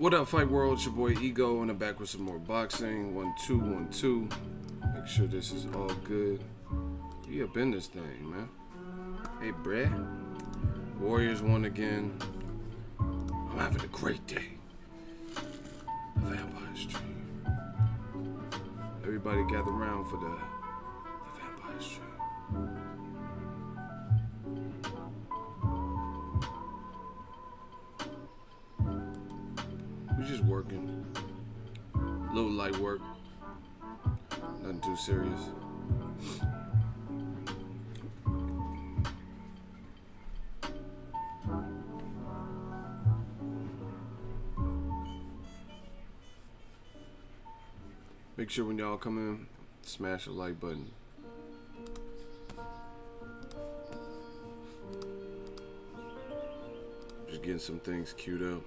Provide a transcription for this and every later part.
What up, Fight World? It's your boy Ego, and I'm back with some more boxing. 1 2 1 2. Make sure this is all good. We up in this thing, man. Hey, bruh. Warriors won again. I'm having a great day. The Vampire Stream. Everybody gather around for the Vampire Stream. We're just working. A little light work. Nothing too serious. Make sure when y'all come in, smash the like button. Just getting some things queued up.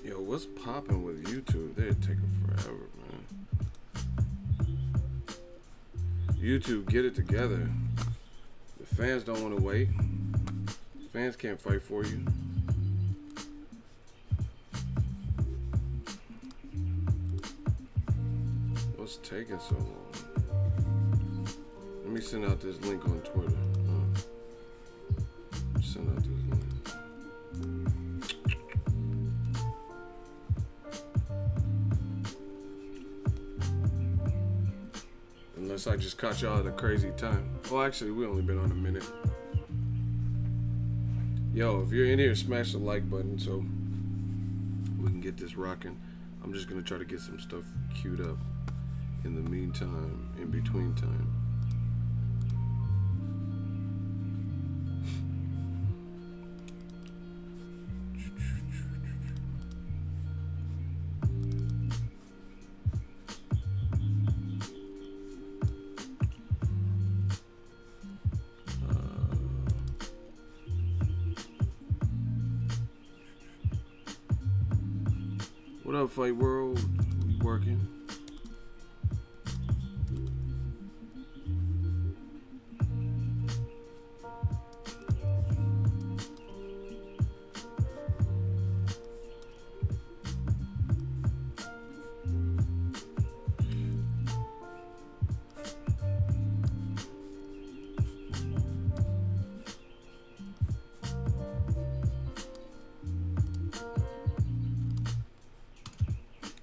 Yo, what's popping with YouTube? They're taking forever, man. YouTube, get it together. The fans don't want to wait. Fans can't fight for you. What's taking so long? Let me send out this link on Twitter. Send out this link. Unless I just caught y'all at a crazy time. Well, actually, we only been on a minute. Yo, if you're in here, smash the like button so we can get this rocking. I'm just gonna try to get some stuff queued up in the meantime, in between time. What up, Fight World? We working.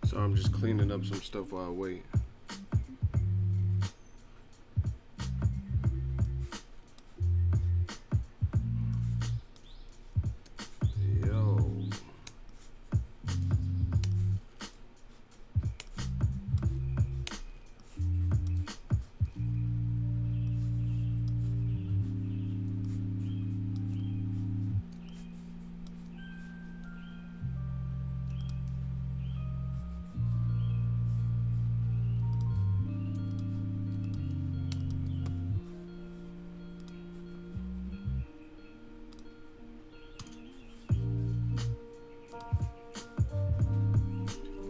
So I'm just cleaning up some stuff while I wait. Yo.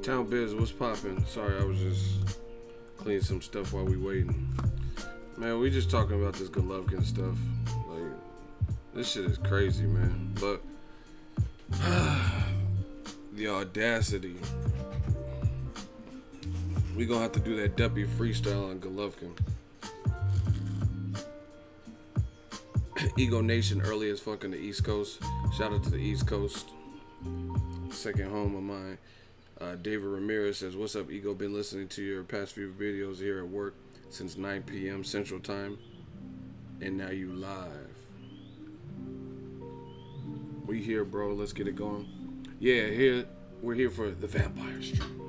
Town Biz, what's poppin'? Sorry, I was just cleaning some stuff while we waiting. Man, we just talking about this Golovkin'S stuff. Like, this shit is crazy, man. But the audacity. We gonna have to do that duppy freestyle on Golovkin. Ego Nation, early as fuck in the East Coast. Shout out to the East Coast. Second home of mine. David Ramirez says, what's up, Ego? Been listening to your past few videos here at work since 9 p.m. Central Time, and now you live. We here, bro. Let's get it going. Yeah, we're here for the Vampire Stream.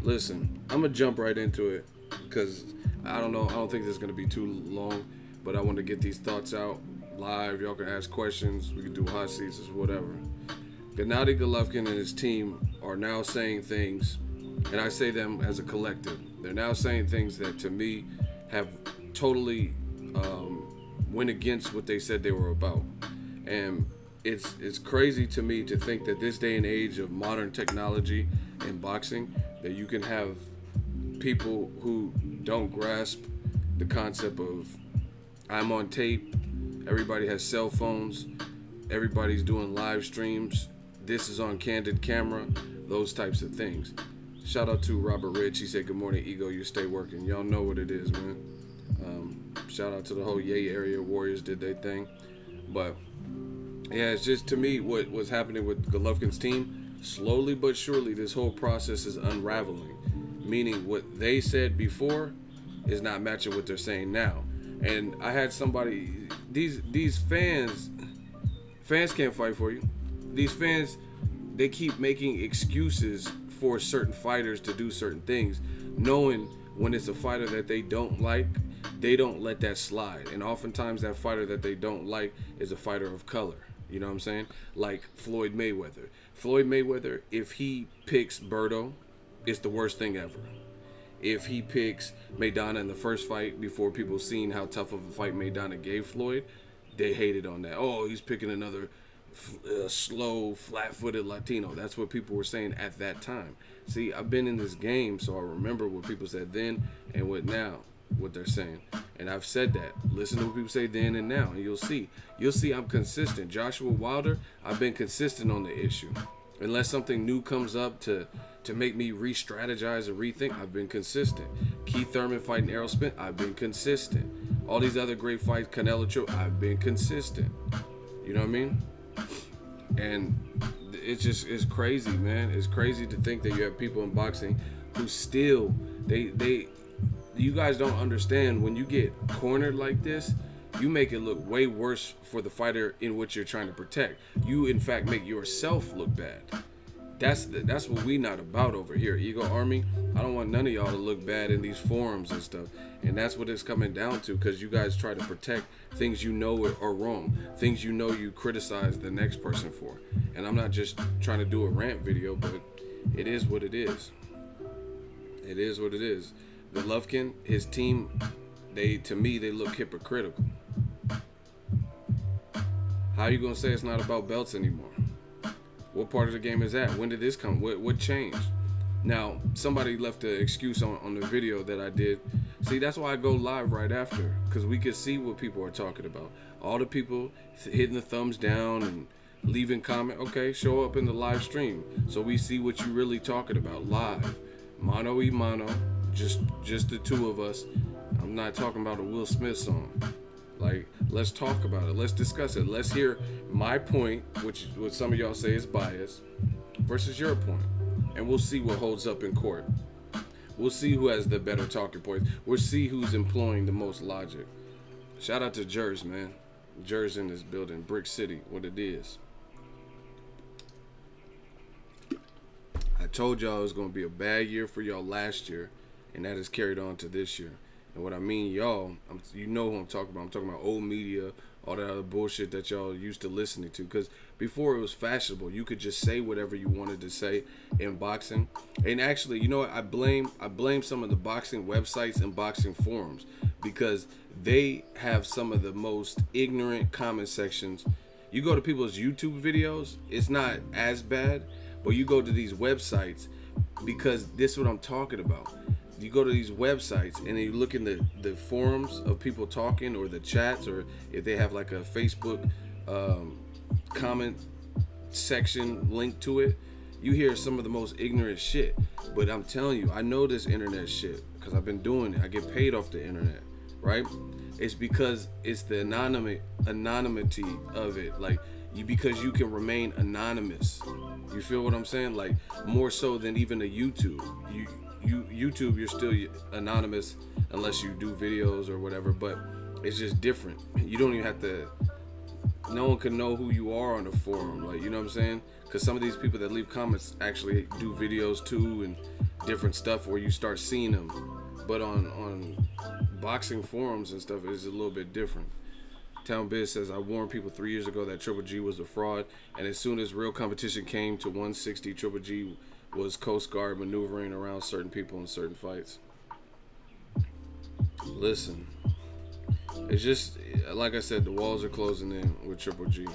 Listen, I'm gonna jump right into it because I don't know. I don't think this is gonna be too long, but I want to get these thoughts out live. Y'all can ask questions. We can do hot seats or whatever. Gennady Golovkin and his team are now saying things, and I say them as a collective. They're now saying things that, to me, have totally went against what they said they were about. And it's crazy to me to think that this day and age of modern technology in boxing, that you can have people who don't grasp the concept of I'm on tape, everybody has cell phones, everybody's doing live streams, this is on candid camera, those types of things. Shout out to Robert Rich. He said, good morning, Ego, you stay working. Y'all know what it is, man. Shout out to the whole Yay area. Warriors did their thing. But yeah, it's just, to me, what was happening with Golovkin's team, slowly but surely this whole process is unraveling. Meaning what they said before is not matching what they're saying now. And I had somebody, these fans can't fight for you. These fans, they keep making excuses for certain fighters to do certain things, knowing when it's a fighter that they don't like, they don't let that slide. And oftentimes that fighter that they don't like is a fighter of color. You know what I'm saying? Like Floyd Mayweather. Floyd Mayweather, if he picks Berto, it's the worst thing ever. If he picks Maidana in the first fight, before people seen how tough of a fight Maidana gave Floyd, they hated on that. Oh, he's picking another slow, flat-footed Latino. That's what people were saying at that time. See, I've been in this game, so I remember what people said then and what they're saying. And I've said that. Listen to what people say then and now, and you'll see. You'll see I'm consistent. Joshua Wilder, I've been consistent on the issue. Unless something new comes up to make me re-strategize and rethink, I've been consistent. Keith Thurman fighting Errol Spence, I've been consistent. All these other great fights, Canelo, I've been consistent. You know what I mean? And it's crazy, man. It's crazy to think that you have people in boxing who still, you guys don't understand, when you get cornered like this, you make it look way worse for the fighter in which you're trying to protect. You, in fact, make yourself look bad. That's what we not about over here, Ego Army. I don't want none of y'all to look bad in these forums and stuff. And that's what it's coming down to, because you guys try to protect things you know are wrong, things you know you criticize the next person for. And I'm not just trying to do a rant video, but it is what it is. It is what it is. Golovkin, his team, to me, they look hypocritical. How are you going to say it's not about belts anymore? What part of the game is that? When did this come? What changed? Now, somebody left an excuse on the video that I did. See, that's why I go live right after, because we can see what people are talking about. All the people hitting the thumbs down and leaving comment. Okay, show up in the live stream so we see what you really talking about live. Mano y mano, just the two of us. I'm not talking about a Will Smith song. Like, let's talk about it. Let's discuss it. Let's hear my point, which what some of y'all say is biased, versus your point. And we'll see what holds up in court. We'll see who has the better talking points. We'll see who's employing the most logic. Shout out to Jers, man. Jers in this building. Brick City, what it is. I told y'all it was going to be a bad year for y'all last year, and that has carried on to this year. And what I mean, y'all, you know who I'm talking about. I'm talking about old media, all that other bullshit that y'all used to listening to. Because before it was fashionable, you could just say whatever you wanted to say in boxing. And actually, you know what? I blame some of the boxing websites and boxing forums, because they have some of the most ignorant comment sections. You go to people's YouTube videos, it's not as bad, but you go to these websites, because this is what I'm talking about. You go to these websites and you look in the forums of people talking, or the chats, or if they have like a Facebook comment section linked to it, you hear some of the most ignorant shit. But I'm telling you, I know this internet shit because I've been doing it. I get paid off the internet, right? It's because it's the anonymity of it. Like, because you can remain anonymous. You feel what I'm saying? Like, more so than even a YouTube. YouTube, you're still anonymous unless you do videos or whatever, but it's just different. You don't even have to, no one can know who you are on the forum, like, you know what I'm saying? Because some of these people that leave comments actually do videos too and different stuff where you start seeing them. But on boxing forums and stuff, it's a little bit different. Town Biz says, I warned people 3 years ago that Triple G was a fraud, and as soon as real competition came to 160, Triple G was Coast Guard maneuvering around certain people in certain fights. Listen, it's just, like I said, the walls are closing in with Triple G.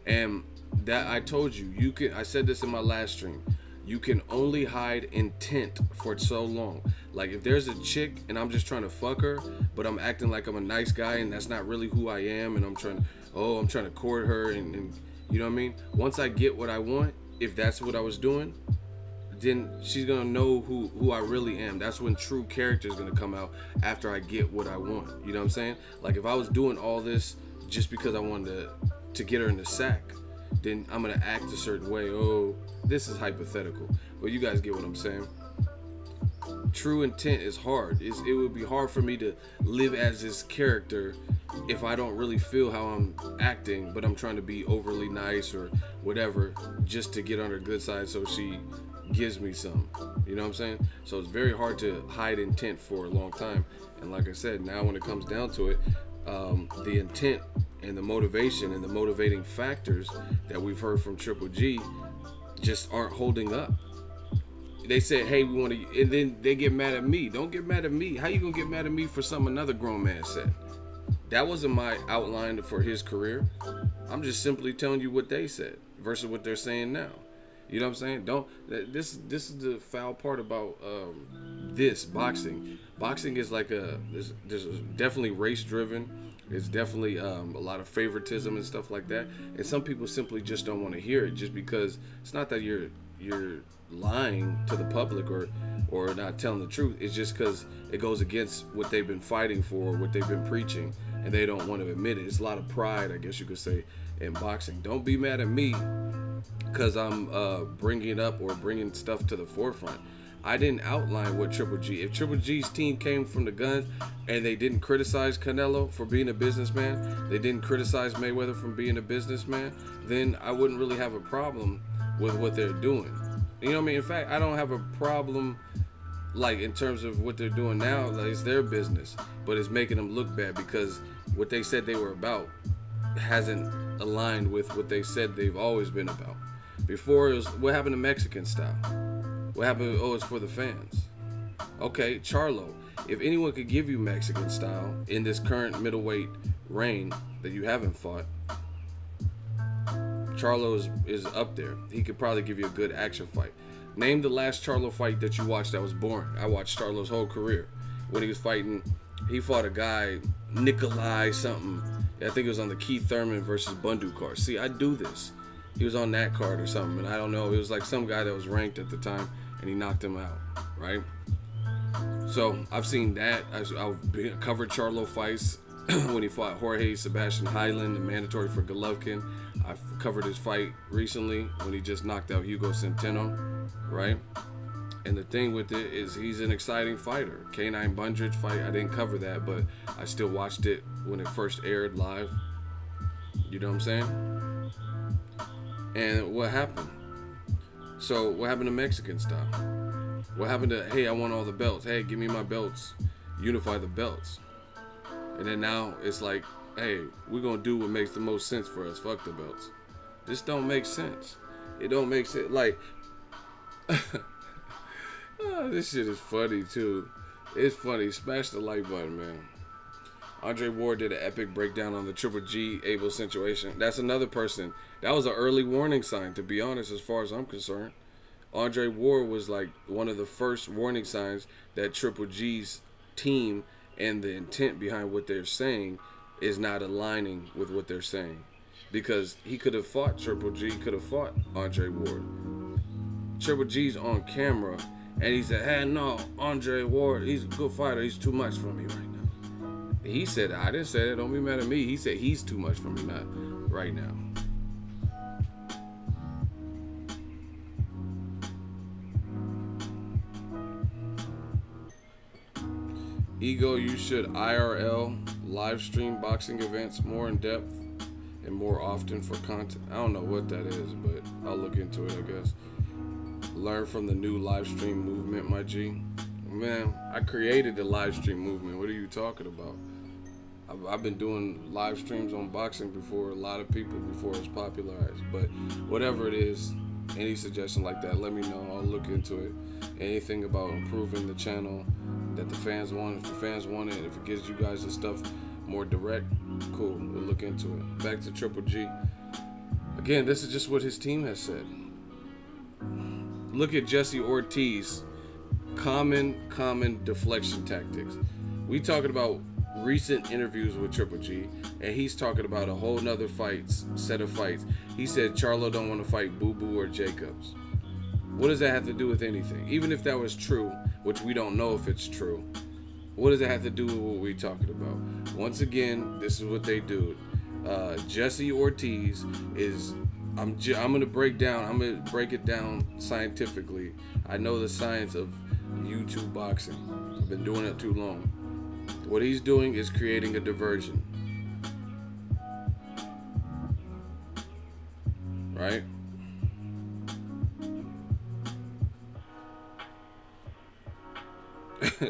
And that I told you, you can. I said this in my last stream. You can only hide intent for so long. Like if there's a chick and I'm just trying to fuck her, but I'm acting like I'm a nice guy and that's not really who I am, and I'm trying to court her, and you know what I mean? Once I get what I want, if that's what I was doing, then she's gonna know who I really am. That's when true character is gonna come out, after I get what I want. You know what I'm saying? Like if I was doing all this just because I wanted to get her in the sack, then I'm gonna act a certain way. Oh, this is hypothetical, but you guys get what I'm saying. True intent is hard. It would be hard for me to live as this character if I don't really feel how I'm acting, but I'm trying to be overly nice or whatever just to get on her good side so she gives me some. You know what I'm saying? So it's very hard to hide intent for a long time. And like I said, now when it comes down to it, the intent and the motivation and the motivating factors that we've heard from Triple G just aren't holding up. They said, hey, we want to, and then they get mad at me. Don't get mad at me. How you gonna get mad at me for something another grown man said? That wasn't my outline for his career. I'm just simply telling you what they said versus what they're saying now. You know what I'm saying? This is the foul part about this boxing. Boxing is like there's definitely race driven. It's definitely a lot of favoritism and stuff like that. And some people simply just don't want to hear it, just because it's not that you're lying to the public or not telling the truth. It's just because it goes against what they've been fighting for, what they've been preaching, and they don't want to admit it. It's a lot of pride, I guess you could say, in boxing. Don't be mad at me because I'm bringing up or bringing stuff to the forefront. I didn't outline what Triple G. If Triple G's team came from the guns and they didn't criticize Canelo for being a businessman, they didn't criticize Mayweather for being a businessman, then I wouldn't really have a problem with what they're doing. You know what I mean? In fact, I don't have a problem, like, in terms of what they're doing now. Like, it's their business, but it's making them look bad because what they said they were about hasn't aligned with what they said they've always been about. Before, it was, what happened to Mexican style? What happened? Oh, it's for the fans. Okay, Charlo. If anyone could give you Mexican style in this current middleweight reign that you haven't fought, Charlo is up there. He could probably give you a good action fight. Name the last Charlo fight that you watched that was boring. I watched Charlo's whole career. When he was fighting, he fought a guy, Nikolai something. I think it was on the Keith Thurman versus Bundu card. See, I do this. He was on that card or something, and I don't know. It was like some guy that was ranked at the time, and he knocked him out, right? So I've seen that. I've covered Charlo fights when he fought Jorge Sebastian Highland, the mandatory for Golovkin. I've covered his fight recently when he just knocked out Hugo Centeno, right? And the thing with it is he's an exciting fighter. K9 Bundridge fight, I didn't cover that, but I still watched it when it first aired live. You know what I'm saying? And what happened? So what happened to Mexican style? What happened to, hey, I want all the belts. Hey, give me my belts. Unify the belts. And then now it's like, hey, we're going to do what makes the most sense for us. Fuck the belts. This don't make sense. It don't make sense. Like, this shit is funny, too. It's funny. Smash the like button, man. Andre Ward did an epic breakdown on the Triple G Abel situation. That's another person. That was an early warning sign, to be honest, as far as I'm concerned. Andre Ward was like one of the first warning signs that Triple G's team and the intent behind what they're saying is not aligning with what they're saying. Because he could have fought Triple G, could have fought Andre Ward. Triple G's on camera, and he said, hey, no, Andre Ward, he's a good fighter. He's too much for me right now. He said, I didn't say that. Don't be mad at me. He said he's too much for me not right now. Ego, you should IRL live stream boxing events more in depth and more often for content. I don't know what that is, but I'll look into it, I guess. Learn from the new live stream movement, my G. Man, I created the live stream movement. What are you talking about? I've been doing live streams on boxing before a lot of people before it's popularized. But whatever it is, any suggestion like that, let me know. I'll look into it. Anything about improving the channel that the fans want, if the fans want it, if it gives you guys the stuff more direct, cool, we'll look into it. Back to Triple G. Again, this is just what his team has said. Look at Jesse Ortiz. Common deflection tactics. We talking about recent interviews with Triple G, and he's talking about a whole nother set of fights. He said Charlo don't want to fight Boo Boo or Jacobs. What does that have to do with anything? Even if that was true, which we don't know if it's true, what does that have to do with what we're talking about? Once again, this is what they do. Jesse Ortiz is, I'm gonna break it down scientifically. I know the science of YouTube boxing. I've been doing it too long. What he's doing is creating a diversion. Right?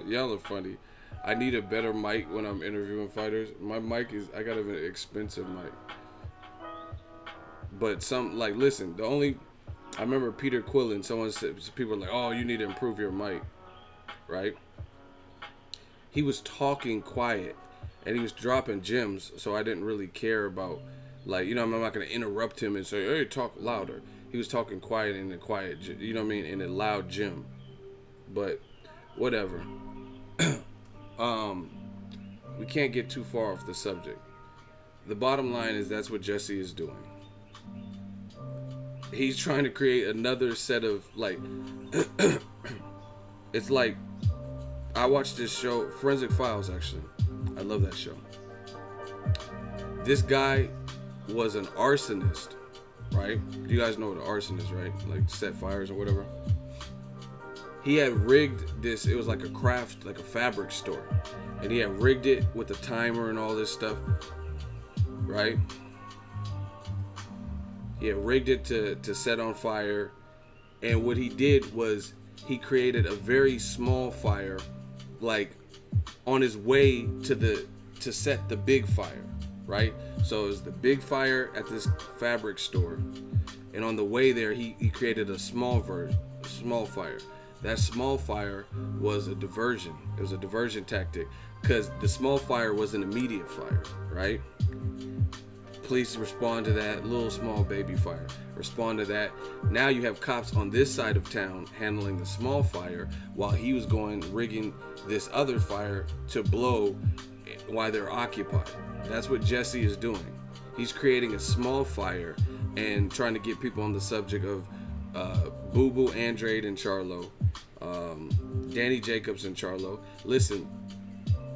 Y'all are funny. I need a better mic when I'm interviewing fighters. My mic I got an expensive mic. But listen, I remember Peter Quillen, someone said, people were like, oh, you need to improve your mic, right? He was talking quiet, and he was dropping gems, so I didn't really care about, I'm not going to interrupt him and say, hey, talk louder. He was talking quiet in a quiet, you know what I mean, in a loud gym. But whatever. We can't get too far off the subject. The bottom line is that's what Jesse is doing. He's trying to create another set of it's like I watched this show, Forensic Files, actually. I love that show. This guy was an arsonist, right? You guys know what an arson is, right? Like set fires or whatever. He had rigged this, it was like a craft, like a fabric store. And he had rigged it with a timer and all this stuff, right? He had rigged it to set on fire. And what he did was he created a very small fire, like on his way to set the big fire, right? So it was the big fire at this fabric store. And on the way there, he created a small fire. That small fire was a diversion. It was a diversion tactic because the small fire was an immediate fire, right? Police respond to that little small baby fire. Respond to that. Now you have cops on this side of town handling the small fire while he was rigging this other fire to blow while they're occupied. That's what Jesse is doing. He's creating a small fire and trying to get people on the subject of Boo Boo, Andrade, and Charlo. Danny Jacobs and Charlo. Listen,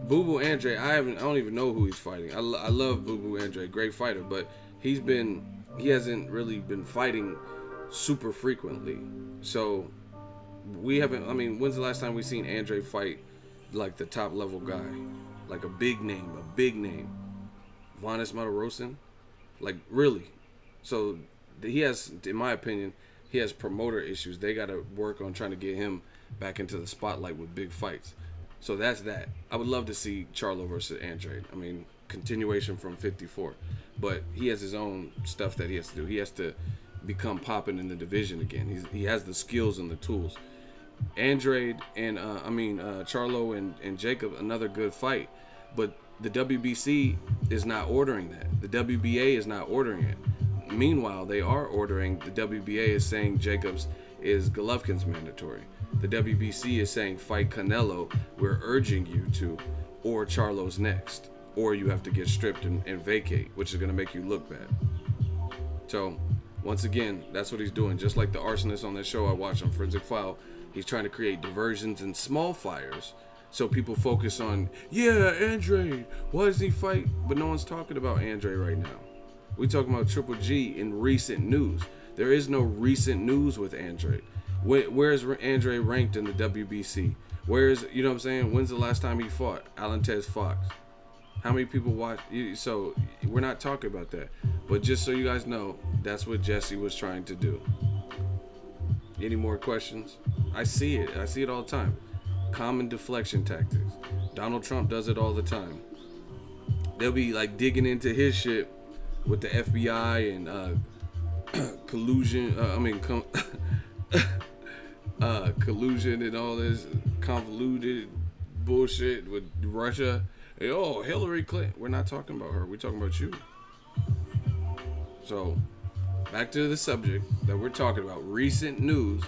Boo Boo Andrade, I don't even know who he's fighting. I love Boo Boo Andrade, great fighter, but he hasn't really been fighting super frequently. So we haven't. I mean, when's the last time we seen Andrade fight like the top level guy, like a big name, Vanes Matarosan, like really? So he has, in my opinion, he has promoter issues. They got to work on trying to get him back into the spotlight with big fights. So that's that. I would love to see Charlo versus Andrade. I mean, continuation from 54. But he has his own stuff that he has to do. He has to become popping in the division again. He has the skills and the tools. Andrade and, Charlo and Jacob, another good fight. But the WBC is not ordering that. The WBA is not ordering it. Meanwhile, they are ordering, the WBA is saying Jacobs is Golovkin's mandatory. The WBC is saying fight Canelo, we're urging you to, or Charlo's next. Or you have to get stripped and vacate, which is going to make you look bad. So, once again, that's what he's doing. Just like the arsonist on that show I watched on Forensic File, he's trying to create diversions and small fires so people focus on, yeah, Andrade, why does he fight? But no one's talking about Andrade right now. We talking about Triple G in recent news. There is no recent news with Andrade. Where's Andrade ranked in the WBC? Where's, you know what I'm saying? When's the last time he fought? Alantez Fox. How many people watch? So we're not talking about that. But just so you guys know, that's what Jesse was trying to do. Any more questions? I see it. I see it all the time. Common deflection tactics. Donald Trump does it all the time. They'll be like digging into his shit with the FBI and collusion. Collusion and all this convoluted bullshit with Russia. Hey, oh, Hillary Clinton. We're not talking about her. We're talking about you. So, back to the subject that we're talking about, recent news.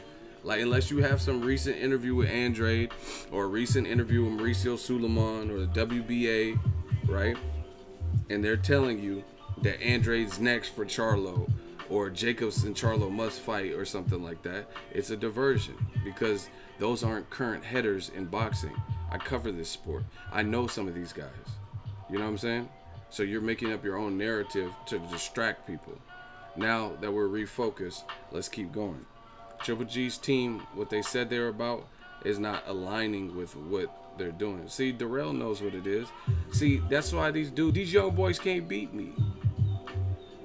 Like, unless you have some recent interview with Andrade or a recent interview with Mauricio Suleiman or the WBA, right? And they're telling you that Andrade's next for Charlo, or Jacobs and Charlo must fight, or something like that. It's a diversion, because those aren't current headers in boxing. I cover this sport. I know some of these guys. You know what I'm saying? So you're making up your own narrative to distract people. Now that we're refocused, let's keep going. Triple G's team, what they said they're about, is not aligning with what they're doing. See, Darrell knows what it is. See, that's why these young boys can't beat me.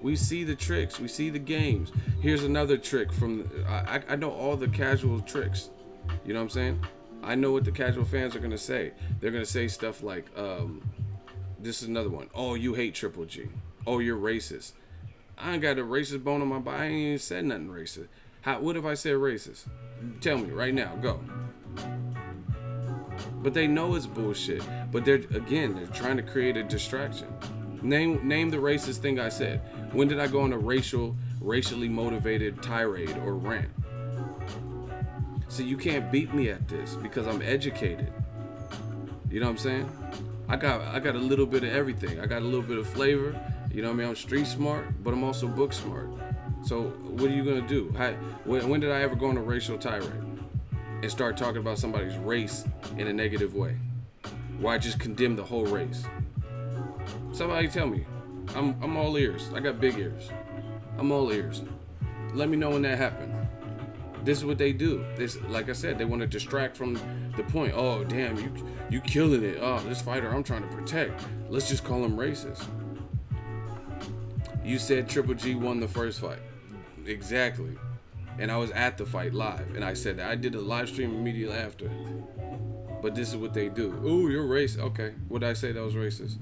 We see the tricks. We see the games. Here's another trick from... I know all the casual tricks. You know what I'm saying? I know what the casual fans are going to say. They're going to say stuff like, this is another one. Oh, you hate Triple G. Oh, you're racist. I ain't got a racist bone in my body. I ain't even said nothing racist. What if I said racist? Tell me right now. Go. But they know it's bullshit. But they're trying to create a distraction. Name the racist thing I said. When did I go on a racially motivated tirade or rant? So you can't beat me at this because I'm educated. You know what I'm saying? I got a little bit of everything. I got a little bit of flavor. You know what I mean? I'm street smart, but I'm also book smart. So what are you gonna do? When did I ever go on a racial tirade and start talking about somebody's race in a negative way? Why just condemn the whole race? Somebody tell me. I'm all ears. I got big ears. I'm all ears. Let me know when that happened. This is what they do. This, like I said, they want to distract from the point. Oh, damn, you killing it. Oh, this fighter I'm trying to protect. Let's just call him racist. You said Triple G won the first fight. Exactly. And I was at the fight live. And I said that. I did a live stream immediately after. But this is what they do. Oh, you're racist. Okay. What did I say that was racist?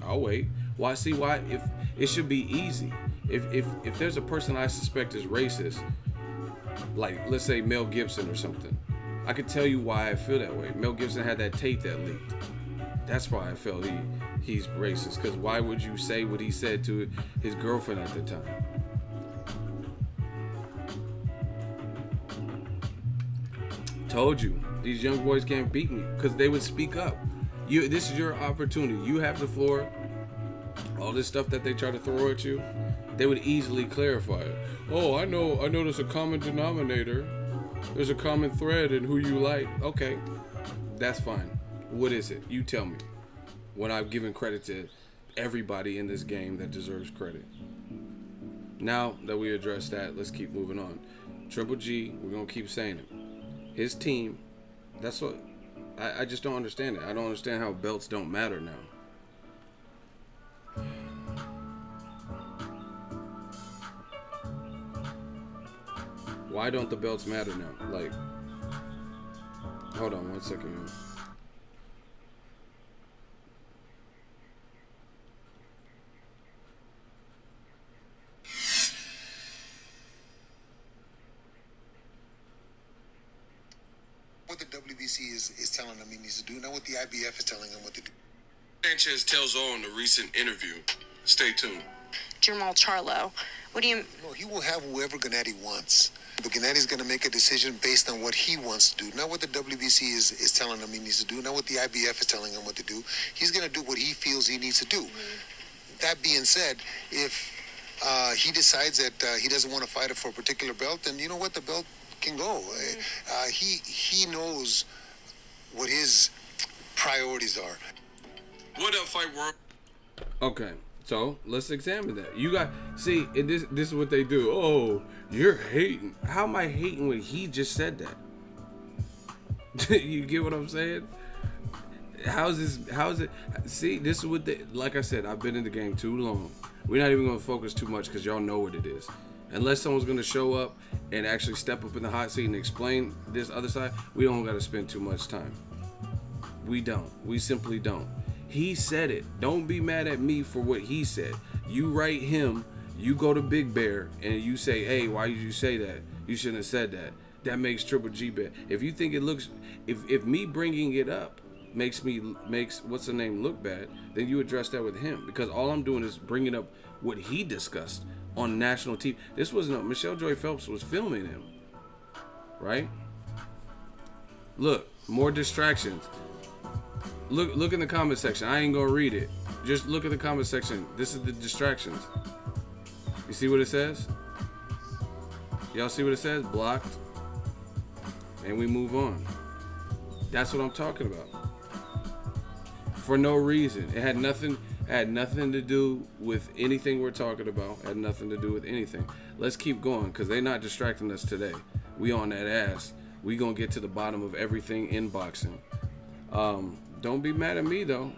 I'll wait. Why? See why? If it should be easy. If there's a person I suspect is racist, like let's say Mel Gibson or something, I could tell you why I feel that way. Mel Gibson had that tape that leaked. That's why I felt he's racist. Because why would you say what he said to his girlfriend at the time? Told you, these young boys can't beat me because they would speak up. This is your opportunity. You have the floor. All this stuff that they try to throw at you, they would easily clarify it. Oh, I know there's a common denominator. There's a common thread in who you like. Okay, that's fine. What is it? You tell me. When I've given credit to everybody in this game that deserves credit. Now that we addressed that, let's keep moving on. Triple G, we're going to keep saying it. His team, that's what... I just don't understand it. I don't understand how belts don't matter now. Why don't the belts matter now? Like, hold on 1 second. What the WBC is telling him he needs to do, not what the IBF is telling him what to do. Sanchez tells all in the recent interview. Stay tuned. Charlo. What do you... No, he will have whoever Gennady wants. But Gennady's going to make a decision based on what he wants to do, not what the WBC is telling him he needs to do, not what the IBF is telling him what to do. He's going to do what he feels he needs to do. Mm-hmm. That being said, if he decides that he doesn't want to fight it for a particular belt, then you know what? The belt can go. Mm-hmm. He knows what his priorities are. What up, Fight World? Okay. So let's examine that. You got this is what they do. Oh, you're hating. How am I hating when he just said that? You get what I'm saying? How's it? See, this is what like I said, I've been in the game too long. We're not even gonna focus too much because y'all know what it is. Unless someone's gonna show up and actually step up in the hot seat and explain this other side, we don't gotta spend too much time. We don't. We simply don't. He said it. Don't be mad at me for what he said. You write him, you go to Big Bear, and you say, hey, why did you say that? You shouldn't have said that. That makes Triple G bad. If you think it looks, if me bringing it up makes what's the name look bad, then you address that with him. Because all I'm doing is bringing up what he discussed on national TV. This was no Michelle Joy Phelps was filming him, right? Look, more distractions. Look in the comment section. I ain't gonna read it. Just look at the comment section. This is the distractions. You see what it says? Y'all see what it says? Blocked. And we move on. That's what I'm talking about. For no reason. It had nothing to do with anything we're talking about. It had nothing to do with anything. Let's keep going, because they're not distracting us today. We on that ass. We gonna get to the bottom of everything in boxing. Don't be mad at me though.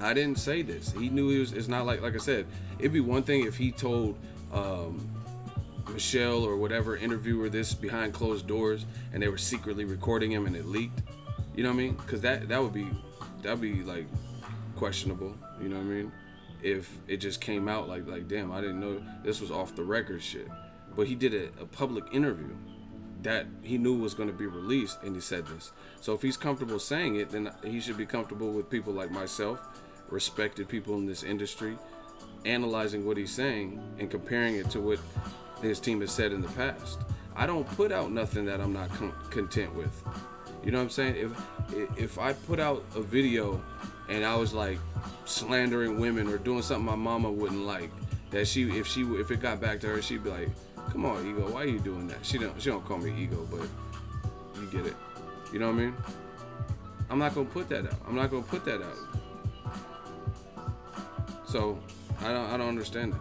I didn't say this. He knew he was. It's not like I said. It'd be one thing if he told Michelle or whatever interviewer this behind closed doors, and they were secretly recording him and it leaked. You know what I mean? Because that'd be like questionable. You know what I mean? If it just came out like damn, I didn't know this was off the record shit. But he did a public interview that he knew was going to be released, and he said this. So if he's comfortable saying it, then he should be comfortable with people like myself, respected people in this industry, analyzing what he's saying and comparing it to what his team has said in the past. I don't put out nothing that I'm not content with. You know what I'm saying? If I put out a video and I was like slandering women or doing something my mama wouldn't like, that if it got back to her, she'd be like, "Come on, Ego, why are you doing that?" She don't call me Ego, but you get it. You know what I mean? I'm not gonna put that out. I'm not gonna put that out. So I don't understand that.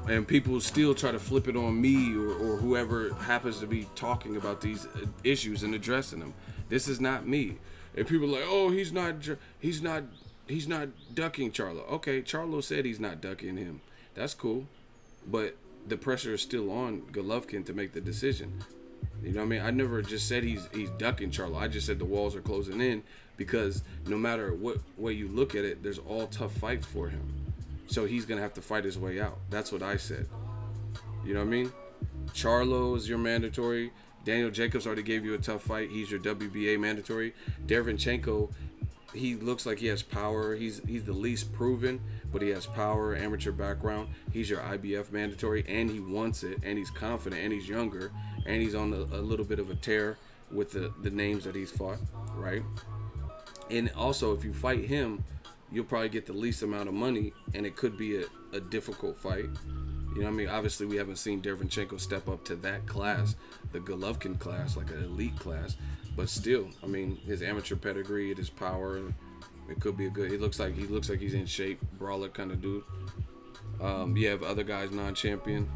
And people still try to flip it on me or whoever happens to be talking about these issues and addressing them. This is not me. And people are like, "Oh, he's not ducking Charlo." Okay, Charlo said he's not ducking him. That's cool, but the pressure is still on Golovkin to make the decision. You know what I mean? I never just said he's ducking Charlo. I just said the walls are closing in, because no matter what way you look at it, there's all tough fights for him. So he's gonna have to fight his way out. That's what I said. You know what I mean? Charlo is your mandatory. Daniel Jacobs already gave you a tough fight. He's your WBA mandatory. Derevyanchenko, he looks like he has power. He's the least proven, but he has power, amateur background. He's your IBF mandatory, and he wants it, and he's confident, and he's younger, and he's on a little bit of a tear with the names that he's fought, right? And also, if you fight him, you'll probably get the least amount of money, and it could be a difficult fight. You know what I mean? Obviously, we haven't seen Derevyanchenko step up to that class, the Golovkin class, like an elite class. But still, I mean, his amateur pedigree, his power, it could be a good. He looks like he's in shape, brawler kind of dude. You have other guys non-champion.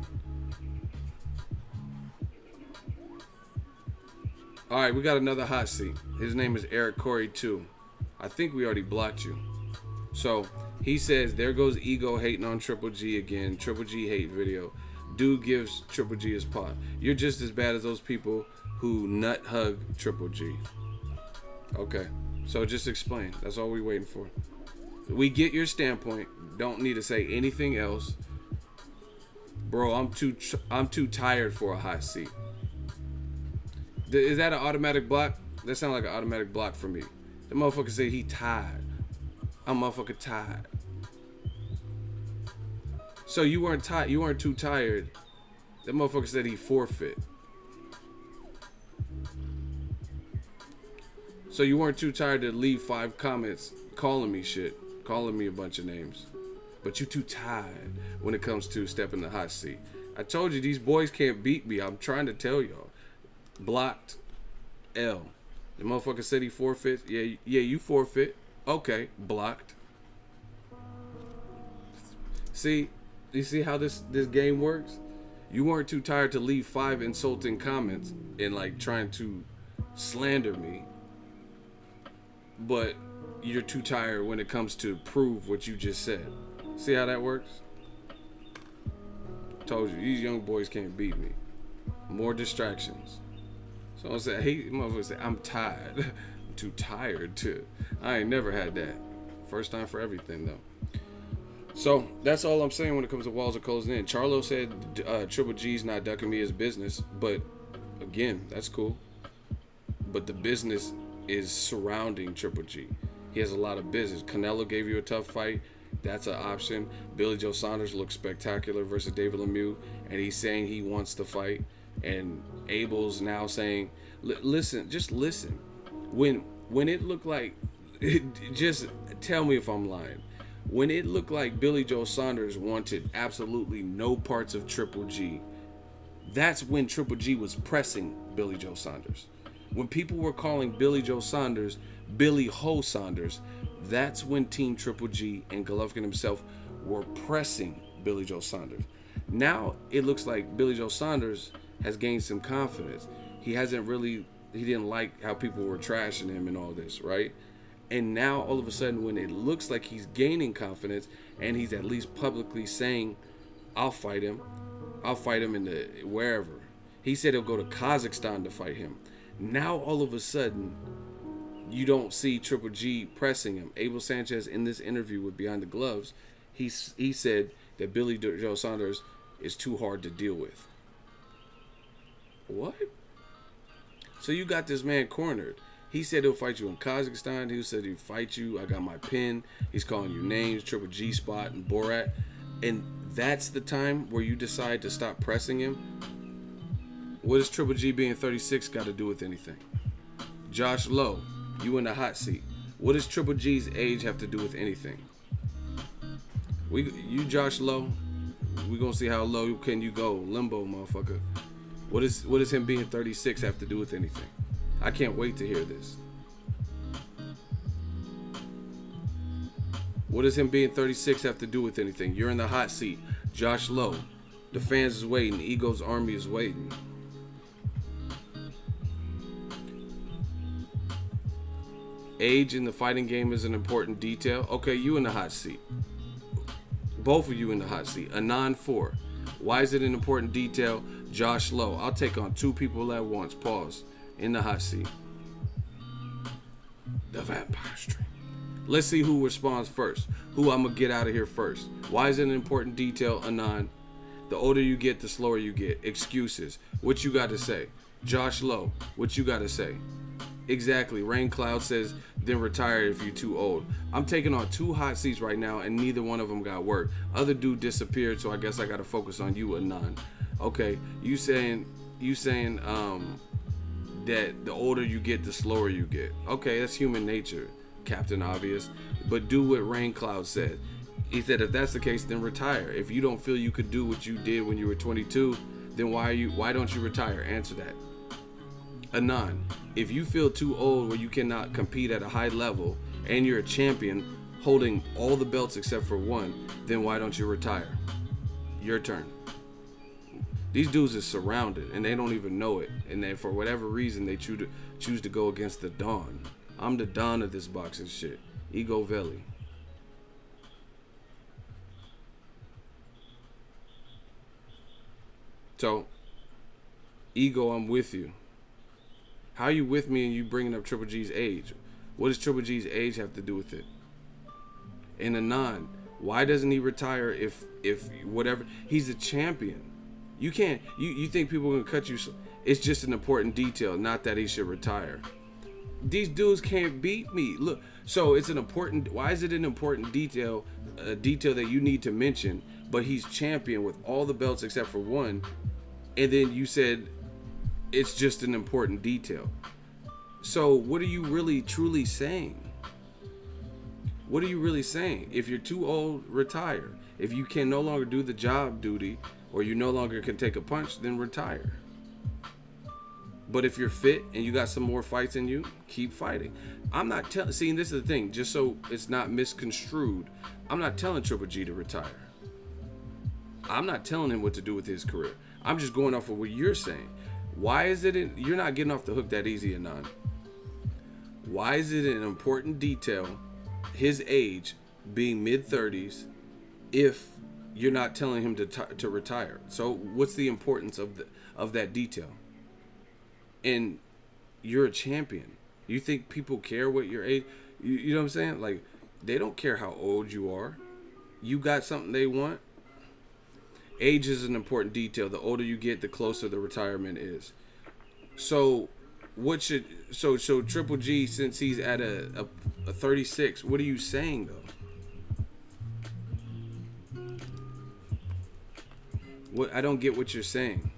All right, we got another hot seat. His name is Eric Corey 2. I think we already blocked you. So he says, "There goes Ego hating on Triple G again. Triple G hate video. Dude gives Triple G his pot. You're just as bad as those people who nut hug Triple G." Okay, so just explain. That's all we're waiting for. We get your standpoint. Don't need to say anything else, bro. I'm too tired for a hot seat. Is that an automatic block? That sounds like an automatic block for me. The motherfucker said he tired. I'm motherfucking tired. So you weren't tired. You weren't too tired. That motherfucker said he forfeit. So you weren't too tired to leave 5 comments calling me shit, calling me a bunch of names, but you too tired when it comes to stepping the hot seat. I told you these boys can't beat me. I'm trying to tell y'all. Blocked. L. The motherfucker said he forfeit. Yeah, you forfeit. Okay, blocked. See, you see how this game works? You weren't too tired to leave 5 insulting comments and like trying to slander me, but you're too tired when it comes to prove what you just said. See how that works? Told you, these young boys can't beat me. More distractions. So I said, hey, motherfucker said, I'm tired. I'm too tired to. I ain't never had that. First time for everything though. So that's all I'm saying when it comes to walls are closing in. Charlo said Triple G's not ducking me his business, but again, that's cool. But the business is surrounding Triple G. He has a lot of business. Canelo gave you a tough fight. That's an option. Billy Joe Saunders looks spectacular versus David Lemieux, and he's saying he wants to fight. And Abel's now saying, listen, just listen. When it looked like, just tell me if I'm lying. When it looked like Billy Joe Saunders wanted absolutely no parts of Triple G, that's when Triple G was pressing Billy Joe Saunders. When people were calling Billy Joe Saunders Billy Ho Saunders, that's when Team Triple G and Golovkin himself were pressing Billy Joe Saunders. Now it looks like Billy Joe Saunders has gained some confidence. He didn't like how people were trashing him and all this, right? And now all of a sudden, when it looks like he's gaining confidence and he's at least publicly saying, I'll fight him in the wherever. He said he'll go to Kazakhstan to fight him. Now all of a sudden, you don't see Triple G pressing him. Abel Sanchez, in this interview with Behind the Gloves, he said that Billy Joe Saunders is too hard to deal with. What? So you got this man cornered. He said he'll fight you in Kazakhstan. He said he'll fight you. I got my pin. He's calling you names, Triple G Spot and Borat. And that's the time where you decide to stop pressing him. What does Triple G being 36 got to do with anything? Josh Lowe, you in the hot seat. What does Triple G's age have to do with anything? You Josh Lowe, we gonna see how low can you go, limbo motherfucker. What does him being 36 have to do with anything? I can't wait to hear this. What does him being 36 have to do with anything? You're in the hot seat. Josh Lowe. The fans is waiting. Ego's army is waiting. Age in the fighting game is an important detail. Okay, you in the hot seat. Both of you in the hot seat. Anon 4. Why is it an important detail? Josh Lowe. I'll take on 2 people at once. Pause. In the hot seat. The Vampire Stream. Let's see who responds first. Who I'm going to get out of here first. Why is it an important detail? Anon. The older you get, the slower you get. Excuses. What you got to say? Josh Lowe. What you got to say? Exactly. Rain Cloud says, then retire if you're too old. I'm taking on 2 hot seats right now, and neither one of them got work. Other dude disappeared, so I guess I got to focus on you, Anon. Okay. You saying that the older you get, the slower you get. Okay, that's human nature, Captain Obvious. But do what Rain Cloud said. He said, if that's the case, then retire. If you don't feel you could do what you did when you were 22, then why don't you retire? Answer that. Anon, if you feel too old where you cannot compete at a high level and you're a champion holding all the belts except for one, then why don't you retire? Your turn. These dudes are surrounded and they don't even know it. And then for whatever reason, they choose to go against the Don. I'm the Don of this boxing shit. Ego Veli. So, Ego, I'm with you. How are you with me and you bringing up Triple G's age? What does Triple G's age have to do with it? And Anon, why doesn't he retire if whatever, he's a champion. You can't, you think people are gonna cut you? It's just an important detail, not that he should retire. These dudes can't beat me. Look, so it's an important, why is it an important detail, a detail that you need to mention, but he's champion with all the belts except for one, and then you said it's just an important detail. So what are you really truly saying? What are you really saying? If you're too old, retire. If you can no longer do the job duty, or you no longer can take a punch, then retire. But if you're fit and you got some more fights in you, keep fighting. I'm not telling, see, this is the thing, just so it's not misconstrued, I'm not telling Triple G to retire. I'm not telling him what to do with his career. I'm just going off of what you're saying. Why is it, you're not getting off the hook that easy, Anon. Why is it an important detail, his age being mid-30s, if you're not telling him to retire? So what's the importance of that detail? And you're a champion. You think people care what your age? You know what I'm saying? Like, they don't care how old you are. You got something they want. Age is an important detail. The older you get, the closer the retirement is. So what should so Triple G, since he's at a 36, what are you saying though? What I don't get what you're saying.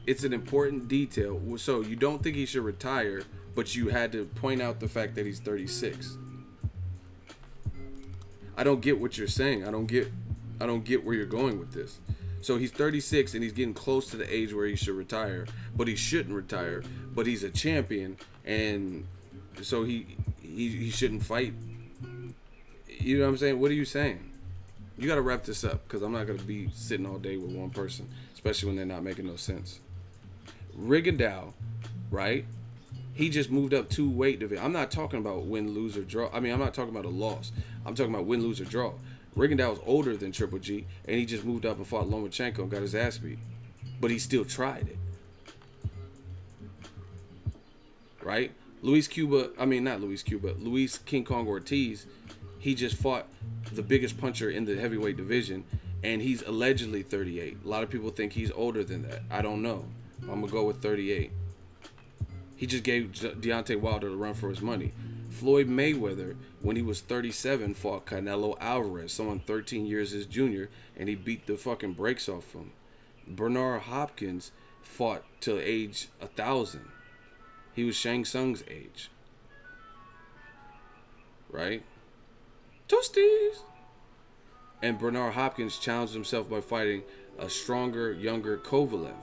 It's an important detail. So you don't think he should retire, but you had to point out the fact that he's 36. I don't get what you're saying. I don't get where you're going with this. So he's 36 and he's getting close to the age where he should retire, but he shouldn't retire. But he's a champion, and so he shouldn't fight. You know what I'm saying? What are you saying? You got to wrap this up, because I'm not going to be sitting all day with one person, especially when they're not making no sense. Rigondeaux, right? He just moved up 2 weight division. I'm not talking about win, lose, or draw. I mean, I'm not talking about a loss. I'm talking about win, lose, or draw. Rigondeaux is older than Triple G, and he just moved up and fought Lomachenko and got his ass beat. But he still tried it. Right? Luis King Kong Ortiz, he just fought the biggest puncher in the heavyweight division, and he's allegedly 38. A lot of people think he's older than that. I don't know. I'm going to go with 38. He just gave Deontay Wilder a run for his money. Floyd Mayweather, when he was 37, fought Canelo Alvarez, someone 13 years his junior, and he beat the fucking brakes off him. Bernard Hopkins fought till age 1,000. He was Shang Tsung's age. Right? Toasties! And Bernard Hopkins challenged himself by fighting a stronger, younger Kovalev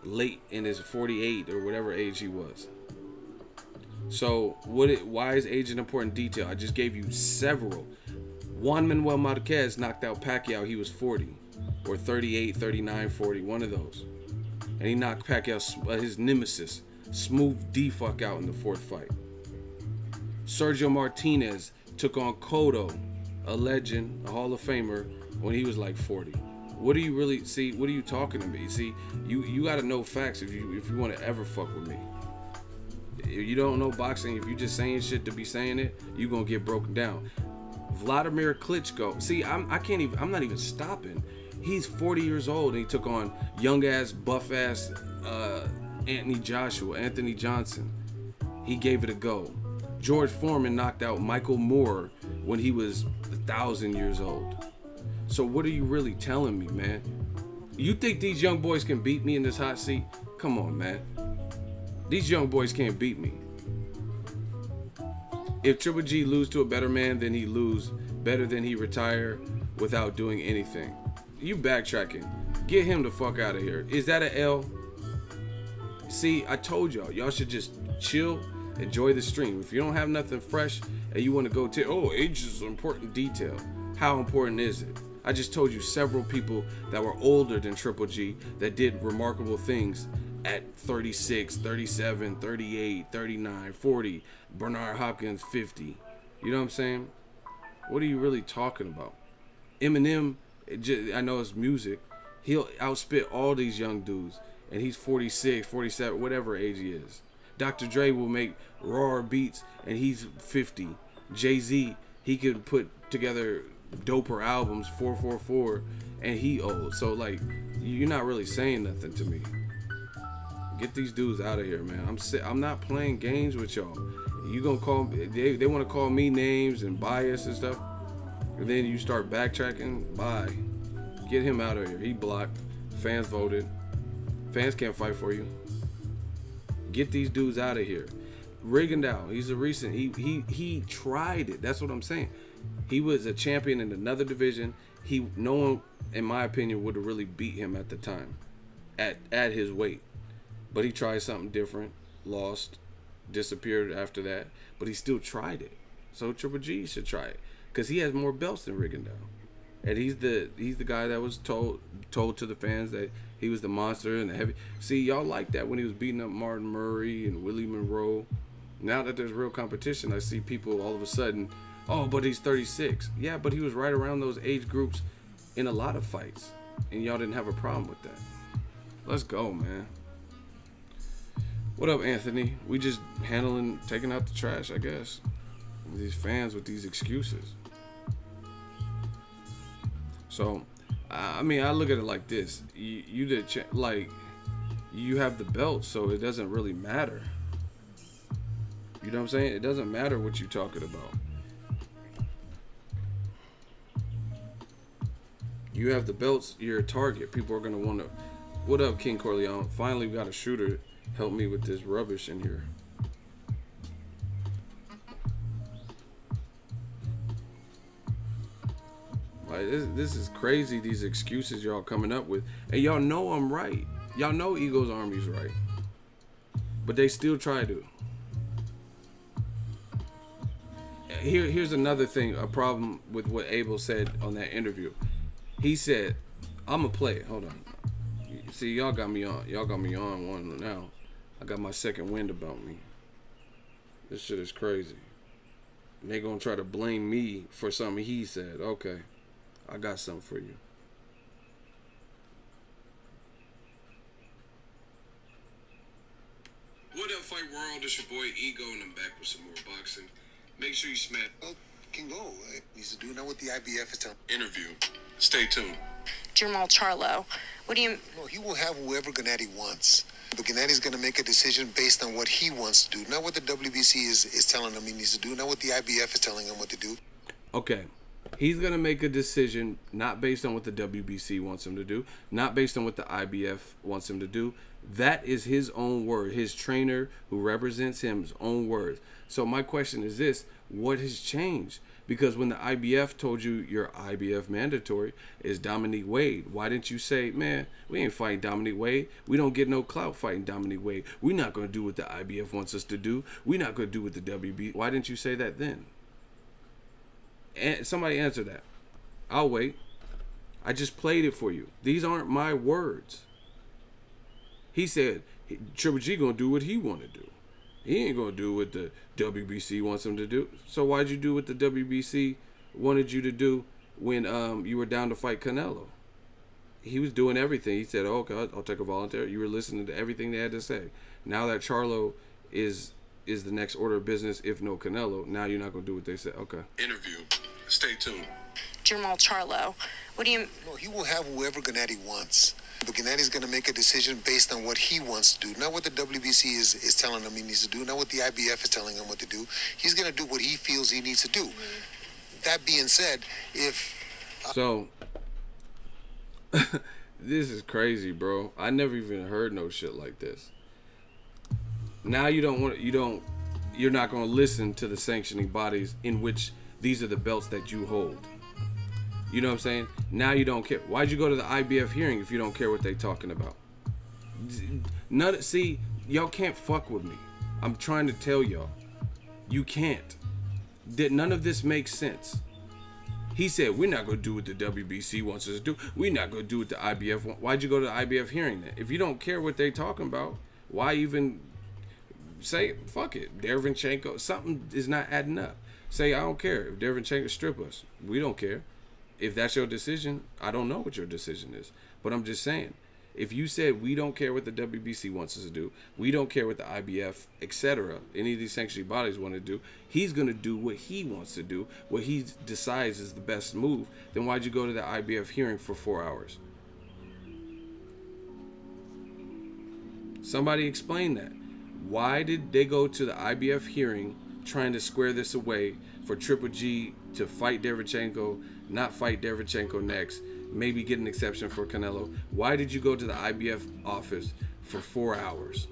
late in his 48 or whatever age he was. So why is age an important detail? I just gave you several. Juan Manuel Marquez knocked out Pacquiao. He was 40 or 38, 39, 40, one of those. And he knocked Pacquiao, his nemesis, Smooth D fuck out in the 4th fight. Sergio Martinez took on Cotto, a legend, a Hall of Famer, when he was like 40. What do you really see? What are you talking to me? See, you got to know facts if you want to ever fuck with me. If you don't know boxing, if you just saying shit to be saying it, you gonna get broken down. Vladimir Klitschko. See, I'm not even stopping. He's 40 years old and he took on young ass, buff ass Anthony Johnson. He gave it a go. George Foreman knocked out Michael Moore when he was 1,000 years old. So what are you really telling me, man? You think these young boys can beat me in this hot seat? Come on, man. These young boys can't beat me. If Triple G lose to a better man, then he lose. Better than he retire without doing anything. You backtracking. Get him the fuck out of here. Is that an L? See, I told y'all should just chill, enjoy the stream. If you don't have nothing fresh and you want to go to, age is an important detail. How important is it? I just told you several people that were older than Triple G that did remarkable things at 36, 37, 38, 39, 40. Bernard Hopkins, 50. You know what I'm saying? What are you really talking about? Eminem, I know it's music. He'll outspit all these young dudes. And he's 46, 47, whatever age he is. Dr. Dre will make raw beats and he's 50. Jay-Z, he could put together doper albums, 444, and he old. So like, you're not really saying nothing to me. Get these dudes out of here, man. I'm not playing games with y'all. You gonna call they want to call me names and bias and stuff, and then you start backtracking. Bye. Get him out of here. He blocked. Fans voted. Fans can't fight for you. Get these dudes out of here. Rigondeaux, he's a recent. He tried it. That's what I'm saying. He was a champion in another division. No one, in my opinion, would have really beat him at the time, at his weight. But he tried something different, lost, disappeared after that. But he still tried it. So Triple G should try it, because he has more belts than Rigondeaux, and he's the guy that was told to the fans that he was the monster and the heavy. See, y'all like that when he was beating up Martin Murray and Willie Monroe. Now that there's real competition, I see people all of a sudden, oh, but he's 36. Yeah, but he was right around those age groups in a lot of fights, and y'all didn't have a problem with that. Let's go, man. What up, Anthony? We just taking out the trash, I guess. These fans with these excuses. So, I mean, I look at it like this. You have the belt, so it doesn't really matter. You know what I'm saying? It doesn't matter what you're talking about. You have the belts, you're a target. People are gonna want to. What up, King Corleone? Finally, we got a shooter. Help me with this rubbish in here. Like this is crazy. These excuses y'all coming up with, and y'all know I'm right. Y'all know Ego's Army's right, but they still try to. Here's another thing. A problem with what Abel said on that interview. He said, "I'm a player." Hold on. See, y'all got me on. Y'all got me on one now. I got my second wind about me. This shit is crazy. And they gonna try to blame me for something he said. Okay, I got something for you. What up, Fight World? It's your boy Ego, and I'm back with some more boxing. Make sure you smash. Well, can go. He needs to do. Know what the IBF is telling. Interview. Stay tuned. Charlo. What do you... No, he will have whoever Gennady wants. But Gennady's going to make a decision based on what he wants to do, not what the WBC is telling him he needs to do, not what the IBF is telling him what to do. Okay. He's going to make a decision not based on what the WBC wants him to do, not based on what the IBF wants him to do. That is his own word, his trainer who represents him's own words. So my question is this: what has changed? Because when the IBF told you your IBF mandatory is Dominique Wade, why didn't you say, man, we ain't fighting Dominique Wade. We don't get no clout fighting Dominique Wade. We're not going to do what the IBF wants us to do. We're not going to do what the WB. Why didn't you say that then? And somebody answer that. I'll wait. I just played it for you. These aren't my words. He said Triple G going to do what he want to do. He ain't going to do what the WBC wants him to do. So why'd you do what the WBC wanted you to do when you were down to fight Canelo? He was doing everything. He said, oh, okay, I'll take a volunteer. You were listening to everything they had to say. Now that Charlo is the next order of business, if no Canelo, now you're not going to do what they said. Okay. Interview. Stay tuned. Charlo. What do you... No, he will have whoever Gennady wants. But Gennady's going to make a decision based on what he wants to do, not what the WBC is telling him he needs to do, not what the IBF is telling him what to do. He's going to do what he feels he needs to do. That being said, if... So, this is crazy, bro. I never even heard no shit like this. Now you're not going to listen to the sanctioning bodies in which these are the belts that you hold. You know what I'm saying? Now you don't care. Why'd you go to the IBF hearing if you don't care what they talking about? See, y'all can't fuck with me. I'm trying to tell y'all. You can't. None of this makes sense. He said, we're not going to do what the WBC wants us to do. We're not going to do what the IBF wants. Why'd you go to the IBF hearing then? If you don't care what they talking about, why even say, fuck it, Derevyanchenko, something is not adding up. Say, I don't care. If Derevyanchenko strip us, we don't care. If that's your decision, I don't know what your decision is. But I'm just saying, if you said we don't care what the WBC wants us to do, we don't care what the IBF, etc., any of these sanctioning bodies want to do, he's going to do what he wants to do, what he decides is the best move, then why'd you go to the IBF hearing for 4 hours? Somebody explain that. Why did they go to the IBF hearing trying to square this away for Triple G to fight Derevyanchenko, not fight Derevyanchenko next, maybe get an exception for Canelo? Why did you go to the IBF office for 4 hours?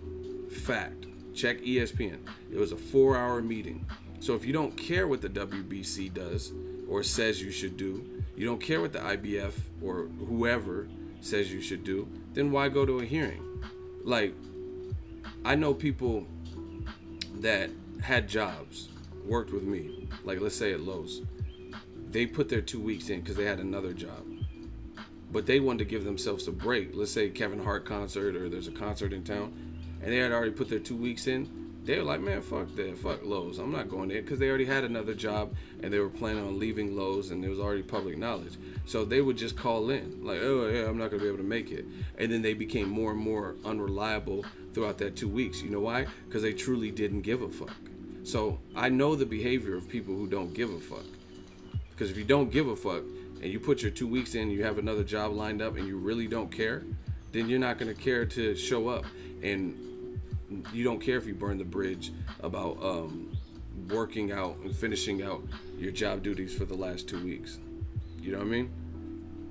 Fact. Check ESPN. It was a 4-hour meeting. So if you don't care what the WBC does or says you should do, you don't care what the IBF or whoever says you should do, then why go to a hearing? Like, I know people that had jobs, worked with me, like let's say at Lowe's. They put their 2 weeks in because they had another job. But they wanted to give themselves a break. Let's say Kevin Hart concert or there's a concert in town, and they had already put their 2 weeks in. They were like, man, fuck that, fuck Lowe's. I'm not going there because they already had another job and they were planning on leaving Lowe's and it was already public knowledge. So they would just call in like, oh yeah, I'm not going to be able to make it. And then they became more and more unreliable throughout that 2 weeks. You know why? Because they truly didn't give a fuck. So I know the behavior of people who don't give a fuck. Because if you don't give a fuck and you put your 2 weeks in, you have another job lined up and you really don't care, then you're not going to care to show up. And you don't care if you burn the bridge about working out and finishing out your job duties for the last 2 weeks. You know what I mean?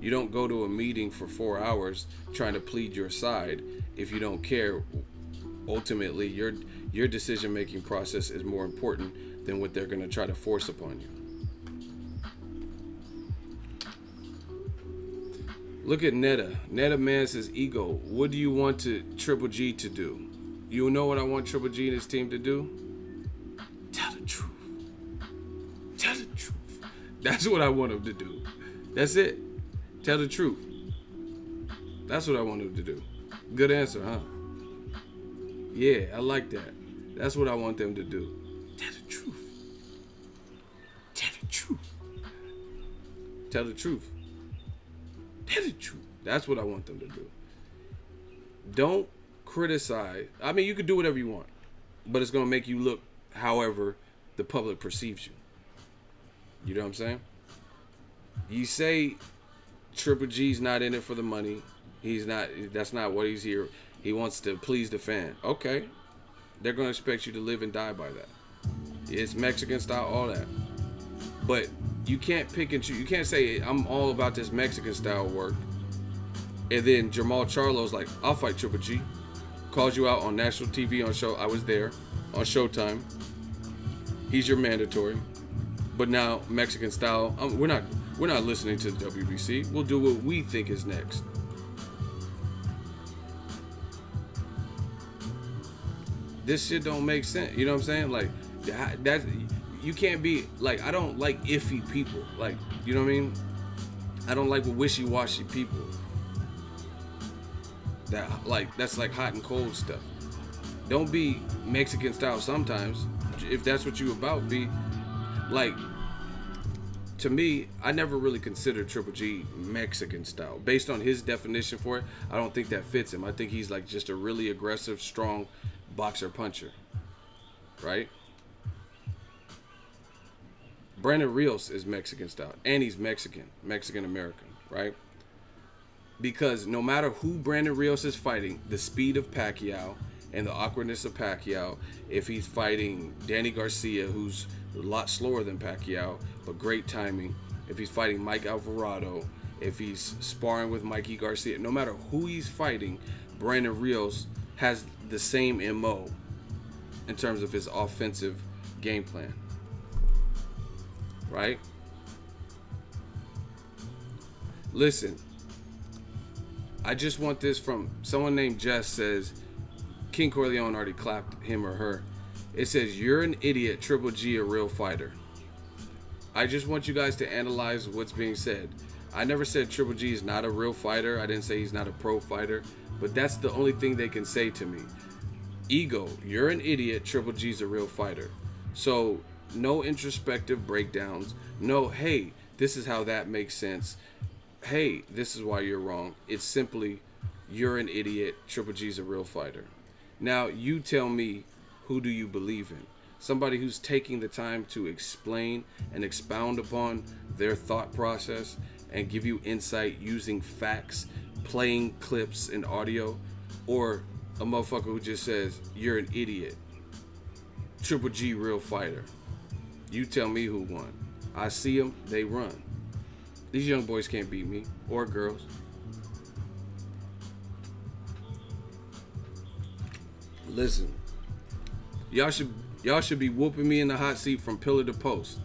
You don't go to a meeting for 4 hours trying to plead your side if you don't care. Ultimately, your decision-making process is more important than what they're going to try to force upon you. Look at Netta. Netta man says, Ego, what do you want Triple G to do? You know what I want Triple G and his team to do? Tell the truth. Tell the truth. That's what I want him to do. That's it. Tell the truth. That's what I want him to do. Good answer, huh? Yeah, I like that. That's what I want them to do. Tell the truth. Tell the truth. Tell the truth. Tell the truth. That's what I want them to do. Don't criticize. I mean, you can do whatever you want, but it's going to make you look however the public perceives you. You know what I'm saying? You say Triple G's not in it for the money. He's not. That's not what he's here. He wants to please the fan. Okay. They're going to expect you to live and die by that. It's Mexican style, all that. But you can't pick and choose. You can't say, I'm all about this Mexican style work. And then Jermall Charlo's like, I'll fight Triple G. Calls you out on national TV on show. I was there on Showtime. He's your mandatory. But now Mexican style, we're not listening to the WBC. We'll do what we think is next. This shit don't make sense. You know what I'm saying? Like that you can't be like, I don't like iffy people. Like, you know what I mean? I don't like wishy-washy people. That's like hot and cold stuff. Don't be Mexican style sometimes. If that's what you about, be like, to me, I never really considered Triple G Mexican style. Based on his definition for it, I don't think that fits him. I think he's like just a really aggressive, strong boxer puncher. Right? Brandon Rios is Mexican style. And he's Mexican American, right? Because no matter who Brandon Rios is fighting, the speed of Pacquiao and the awkwardness of Pacquiao, if he's fighting Danny Garcia, who's a lot slower than Pacquiao, but great timing, if he's fighting Mike Alvarado, if he's sparring with Mikey Garcia, no matter who he's fighting, Brandon Rios has the same MO in terms of his offensive game plan. Right? Listen, I just want this from someone named Jess says, King Corleone already clapped him or her. It says, you're an idiot, Triple G a real fighter. I just want you guys to analyze what's being said. I never said Triple G is not a real fighter. I didn't say he's not a pro fighter. But that's the only thing they can say to me. Ego, you're an idiot, Triple G's a real fighter. So no introspective breakdowns. No, hey, this is how that makes sense. Hey, this is why you're wrong. It's simply, you're an idiot, Triple G's a real fighter. Now, you tell me, who do you believe in? Somebody who's taking the time to explain and expound upon their thought process and give you insight using facts, playing clips and audio, or a motherfucker who just says, you're an idiot, Triple G real fighter. You tell me who won. I see them, they run. These young boys can't beat me, or girls. Listen, y'all should be whooping me in the hot seat from pillar to post.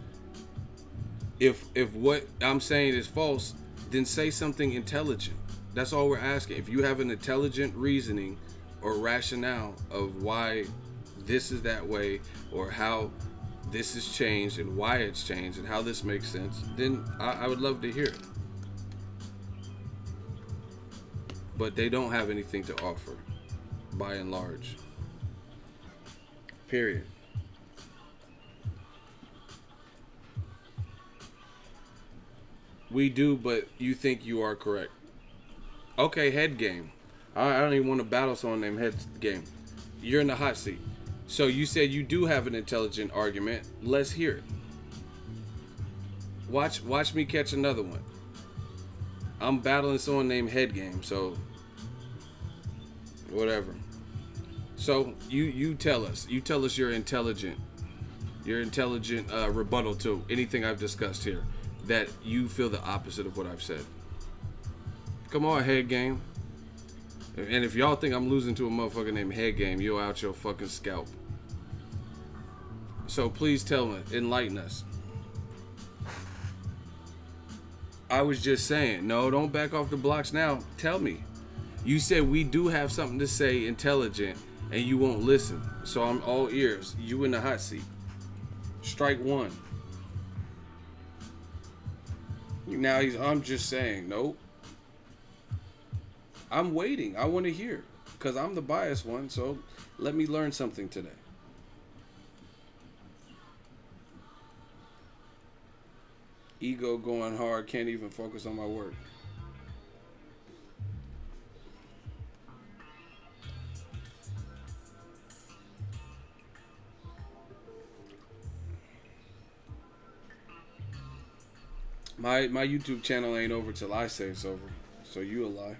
If what I'm saying is false, then say something intelligent. That's all we're asking. If you have an intelligent reasoning or rationale of why this is that way, or how this has changed and why it's changed and how this makes sense, then I would love to hear it. But they don't have anything to offer, by and large. Period. We do, but you think you are correct. Okay, head game. I don't even want to battle someone named Head Game. You're in the hot seat. So you said you do have an intelligent argument. Let's hear it. Watch me catch another one. I'm battling someone named Head Game, so whatever. So you tell us. You tell us your intelligent rebuttal to anything I've discussed here that you feel the opposite of what I've said. Come on, Head Game. And if y'all think I'm losing to a motherfucker named Head Game, you're out your fucking scalp. So please tell me, enlighten us. I was just saying, no, don't back off the blocks now. Tell me. You said we do have something to say intelligent, and you won't listen. So I'm all ears. You in the hot seat. Strike one. Now I'm just saying, nope. I'm waiting. I want to hear. Because I'm the biased one, so let me learn something today. Ego going hard, can't even focus on my work. My YouTube channel ain't over till I say it's over. So you a lie.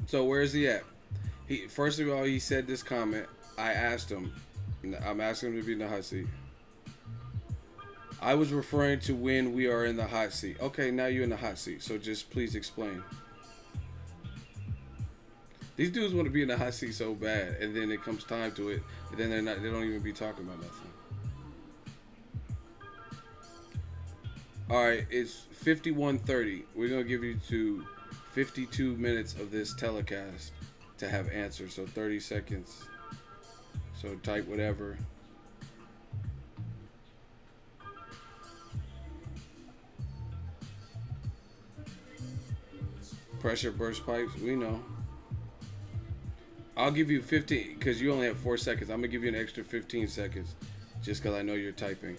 So where's he at? First of all, he said this comment. I asked him. I'm asking him to be in the hot seat. I was referring to when we are in the hot seat. Okay, now you're in the hot seat. So just please explain. These dudes want to be in the hot seat so bad, and then it comes time to it, and then they don't even be talking about nothing. All right, it's 51:30. We're gonna give you 52 minutes of this telecast to have answers. So 30 seconds. So type whatever. Pressure burst pipes, we know. I'll give you 15 because you only have 4 seconds. I'm gonna give you an extra 15 seconds just because I know you're typing.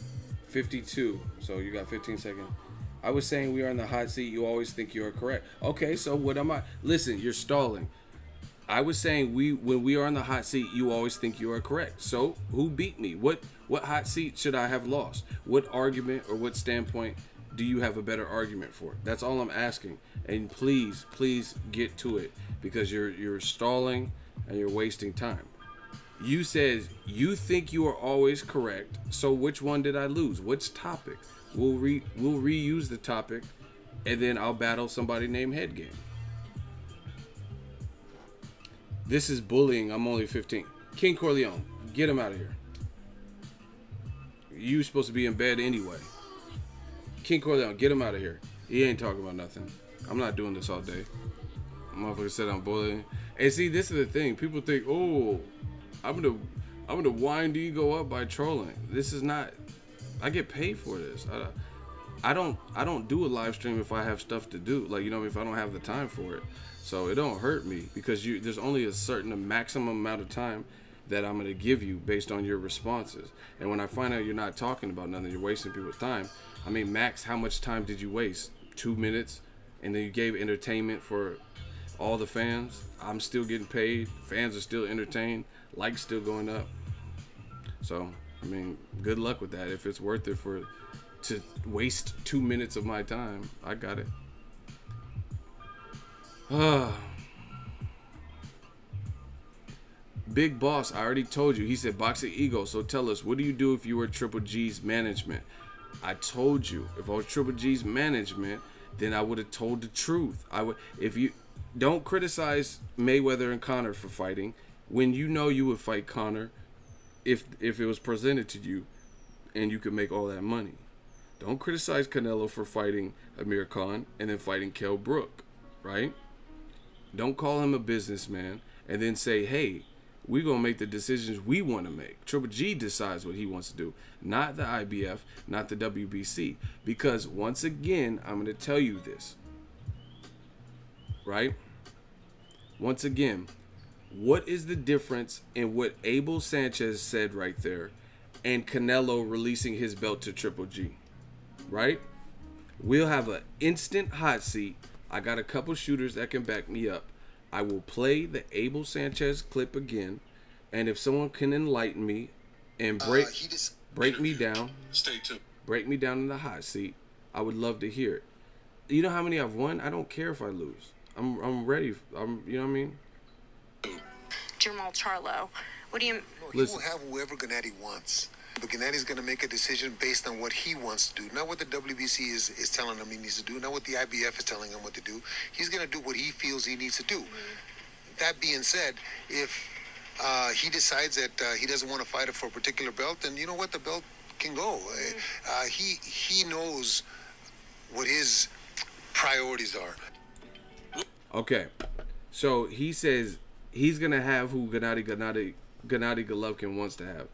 52, so you got 15 seconds. I was saying we are in the hot seat. You always think you are correct. Okay, so what am I? Listen, you're stalling. I was saying when we are in the hot seat, you always think you are correct. So who beat me? What hot seat should I have lost? What argument or what standpoint do you have a better argument for? That's all I'm asking. And please get to it because you're stalling and you're wasting time. You said you think you are always correct. So which one did I lose? Which topic? We'll reuse the topic, and then I'll battle somebody named Head Game. This is bullying. I'm only 15. King Corleone, get him out of here. You supposed to be in bed anyway. King Corleone, get him out of here. He ain't talking about nothing. I'm not doing this all day. Motherfucker said I'm bullying. And see, this is the thing. People think, oh, I'm gonna wind Ego up by trolling. This is not. I get paid for this. I don't do a live stream if I have stuff to do. Like, you know, if I don't have the time for it. So it don't hurt me because there's only a maximum amount of time that I'm gonna give you based on your responses. And when I find out you're not talking about nothing, you're wasting people's time. I mean, max, how much time did you waste? 2 minutes, and then you gave entertainment for all the fans. I'm still getting paid. Fans are still entertained. Likes still going up. So, I mean, good luck with that. If it's worth it to waste 2 minutes of my time, I got it. Big Boss, I already told you. He said Boxingego. So tell us, what do you do if you were Triple G's management? I told you, if I was Triple G's management, then I would have told the truth. If you don't criticize Mayweather and Conor for fighting when you know you would fight Conor if it was presented to you and you could make all that money. Don't criticize Canelo for fighting Amir Khan and then fighting Kell Brook, right? Don't call him a businessman and then say, hey, we're going to make the decisions we want to make. Triple G decides what he wants to do, not the IBF, not the WBC. Because once again, I'm going to tell you this, right? Once again, what is the difference in what Abel Sanchez said right there and Canelo releasing his belt to Triple G, right? We'll have an instant hot seat. I got a couple shooters that can back me up. I will play the Abel Sanchez clip again, and if someone can enlighten me and break me down, break me down in the hot seat, I would love to hear it. You know how many I've won? I don't care if I lose. I'm ready. You know what I mean? Jamal Charlo. What do you? He will have whoever Gennady wants. But Gennady's going to make a decision based on what he wants to do, not what the WBC is telling him he needs to do, not what the IBF is telling him what to do. He's going to do what he feels he needs to do. That being said, if he decides that he doesn't want to fight it for a particular belt, then you know what, the belt can go. He knows what his priorities are. Okay, so he says he's gonna have who Gennady Golovkin wants to have.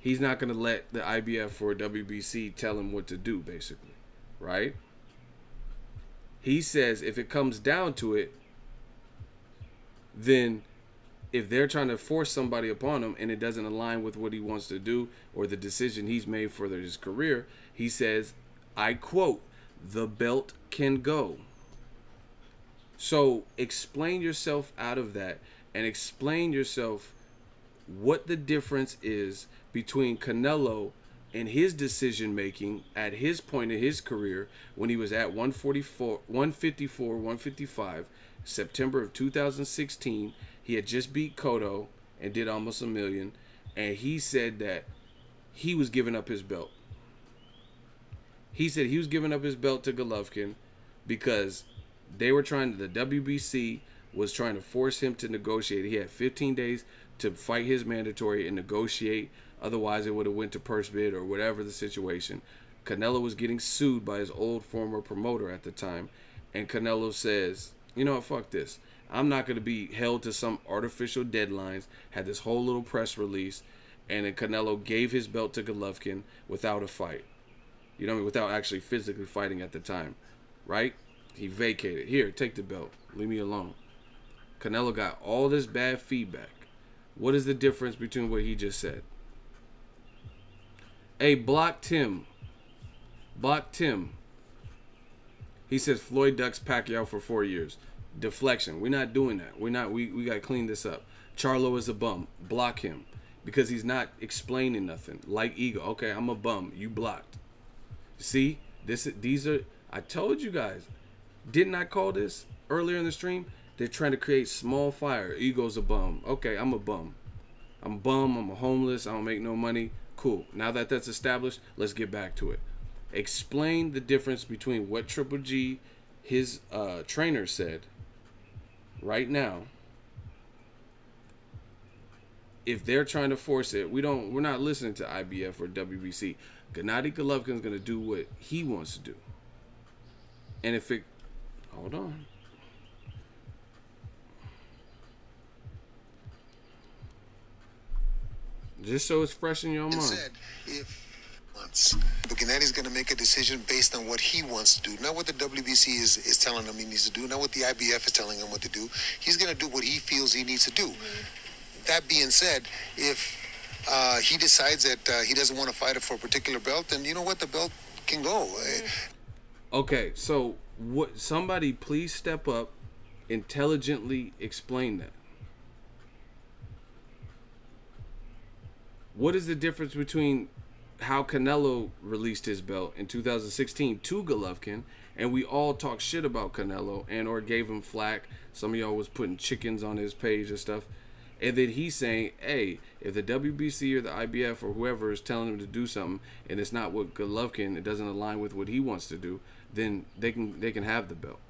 He's not gonna let the IBF or WBC tell him what to do, basically, right? He says if it comes down to it, then if they're trying to force somebody upon him and it doesn't align with what he wants to do or the decision he's made for his career, he says, I quote, the belt can go. So explain yourself out of that and explain yourself what the difference is between Canelo and his decision making at his point in his career when he was at 154, 155, September of 2016. He had just beat Cotto and did almost $1 million, and he said that he was giving up his belt. He said he was giving up his belt to Golovkin because the WBC was trying to force him to negotiate. He had 15 days to fight his mandatory and negotiate. Otherwise, it would have went to purse bid or whatever the situation. Canelo was getting sued by his old former promoter at the time, and Canelo says, you know what, fuck this. I'm not going to be held to some artificial deadlines. Had this whole little press release, and then Canelo gave his belt to Golovkin without a fight. You know what I mean? Without actually physically fighting at the time, right? He vacated. Here, take the belt. Leave me alone. Canelo got all this bad feedback. What is the difference between what he just said? Hey, block Tim. Block Tim. He says Floyd ducks Pacquiao for 4 years. Deflection. We're not doing that. We got to clean this up. Charlo is a bum. Block him. Because he's not explaining nothing. Like Ego. Okay, I'm a bum. You blocked. See? These are... I told you guys. Didn't I call this earlier in the stream? They're trying to create small fire. Ego's a bum. Okay, I'm a bum. I'm a bum. I'm a homeless. I don't make no money. Cool. Now that that's established, let's get back to it. Explain the difference between what Triple G, his trainer, said right now. If they're trying to force it, we're not listening to IBF or WBC. Gennady Golovkin's gonna do what he wants to do. And if it, hold on. Just so it's fresh in your mind. Said, but Gennady's going to make a decision based on what he wants to do, not what the WBC is telling him he needs to do, not what the IBF is telling him what to do. He's going to do what he feels he needs to do. That being said, if he decides that he doesn't want to fight it for a particular belt, then you know what, the belt can go. Okay, so what? Somebody please step up, intelligently explain that. What is the difference between how Canelo released his belt in 2016 to Golovkin, and we all talk shit about Canelo and or gave him flack? Some of y'all was putting chickens on his page and stuff. And then he's saying, hey, if the WBC or the IBF or whoever is telling him to do something and it's not what Golovkin, it doesn't align with what he wants to do, then they can have the belt.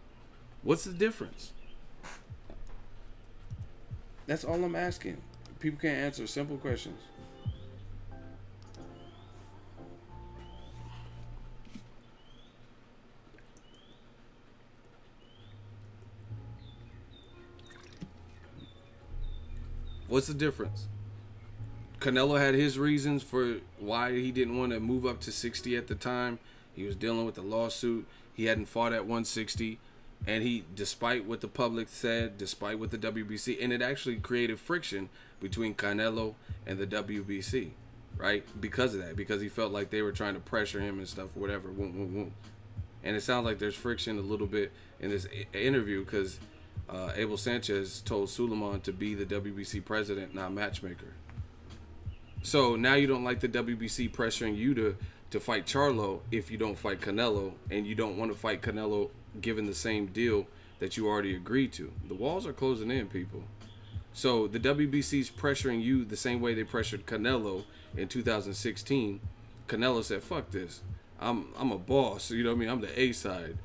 What's the difference? That's all I'm asking. People can't answer simple questions. What's the difference? Canelo had his reasons for why he didn't want to move up to 60 at the time. He was dealing with the lawsuit. He hadn't fought at 160. And he, despite what the public said, despite what the WBC, and it actually created friction between Canelo and the WBC, right? Because of that, because he felt like they were trying to pressure him and stuff, whatever. And it sounds like there's friction a little bit in this interview because Abel Sanchez told Suleiman to be the WBC president, not matchmaker. So now you don't like the WBC pressuring you to fight Charlo if you don't fight Canelo, and you don't want to fight Canelo given the same deal that you already agreed to. The walls are closing in, people. So the WBC's pressuring you the same way they pressured Canelo in 2016. Canelo said, "Fuck this. I'm a boss. You know what I mean? I'm the A side.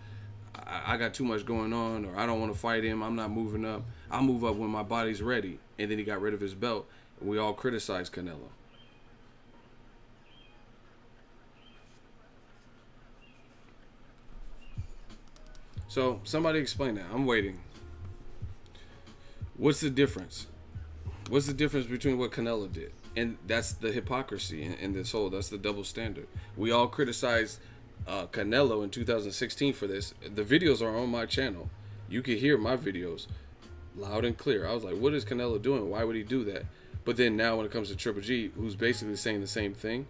I got too much going on, or I don't want to fight him. I'm not moving up. I'll move up when my body's ready." And then he got rid of his belt. And we all criticized Canelo. So somebody explain that. I'm waiting. What's the difference? What's the difference between what Canelo did? And that's the hypocrisy in this whole, that's the double standard. We all criticized Canelo in 2016 for this. The videos are on my channel. You can hear my videos loud and clear. I was like, what is Canelo doing? Why would he do that? But then now when it comes to Triple G, who's basically saying the same thing,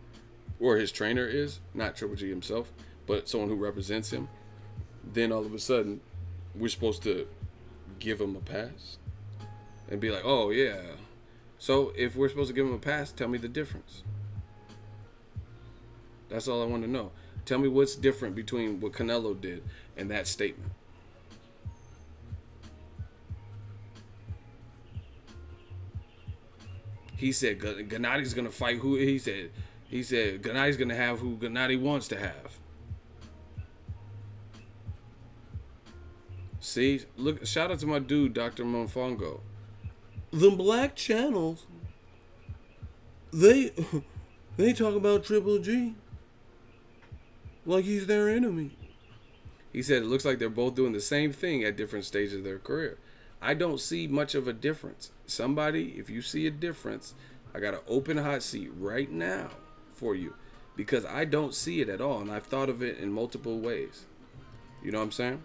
or his trainer is, not Triple G himself, but someone who represents him, then all of a sudden, we're supposed to give him a pass? And be like, oh yeah. So if we're supposed to give him a pass, tell me the difference. That's all I want to know. Tell me what's different between what Canelo did and that statement. He said Gennady's gonna fight who he said Gennady's gonna have who Gennady wants to have. See, look, shout out to my dude, Dr. Monfongo. The black channels, they talk about Triple G like he's their enemy. He said it looks like they're both doing the same thing at different stages of their career. I don't see much of a difference. Somebody, if you see a difference, I got an open hot seat right now for you, because I don't see it at all, and I've thought of it in multiple ways. You know what I'm saying?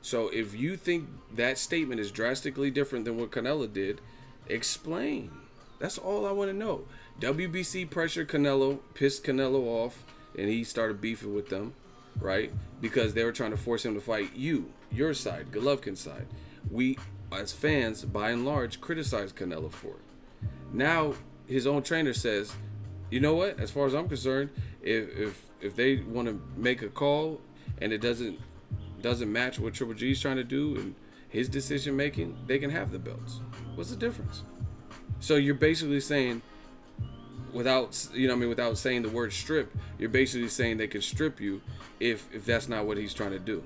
So if you think that statement is drastically different than what Canelo did, explain. That's all I want to know. WBC pressured Canelo, pissed Canelo off, and he started beefing with them, right? Because they were trying to force him to fight you, your side, Golovkin's side. We, as fans, by and large, criticized Canelo for it. Now, his own trainer says, you know what? As far as I'm concerned, if they want to make a call and it doesn't match what Triple G is trying to do and his decision making, they can have the belts. What's the difference? So you're basically saying, without saying the word strip, you're basically saying they can strip you if that's not what he's trying to do.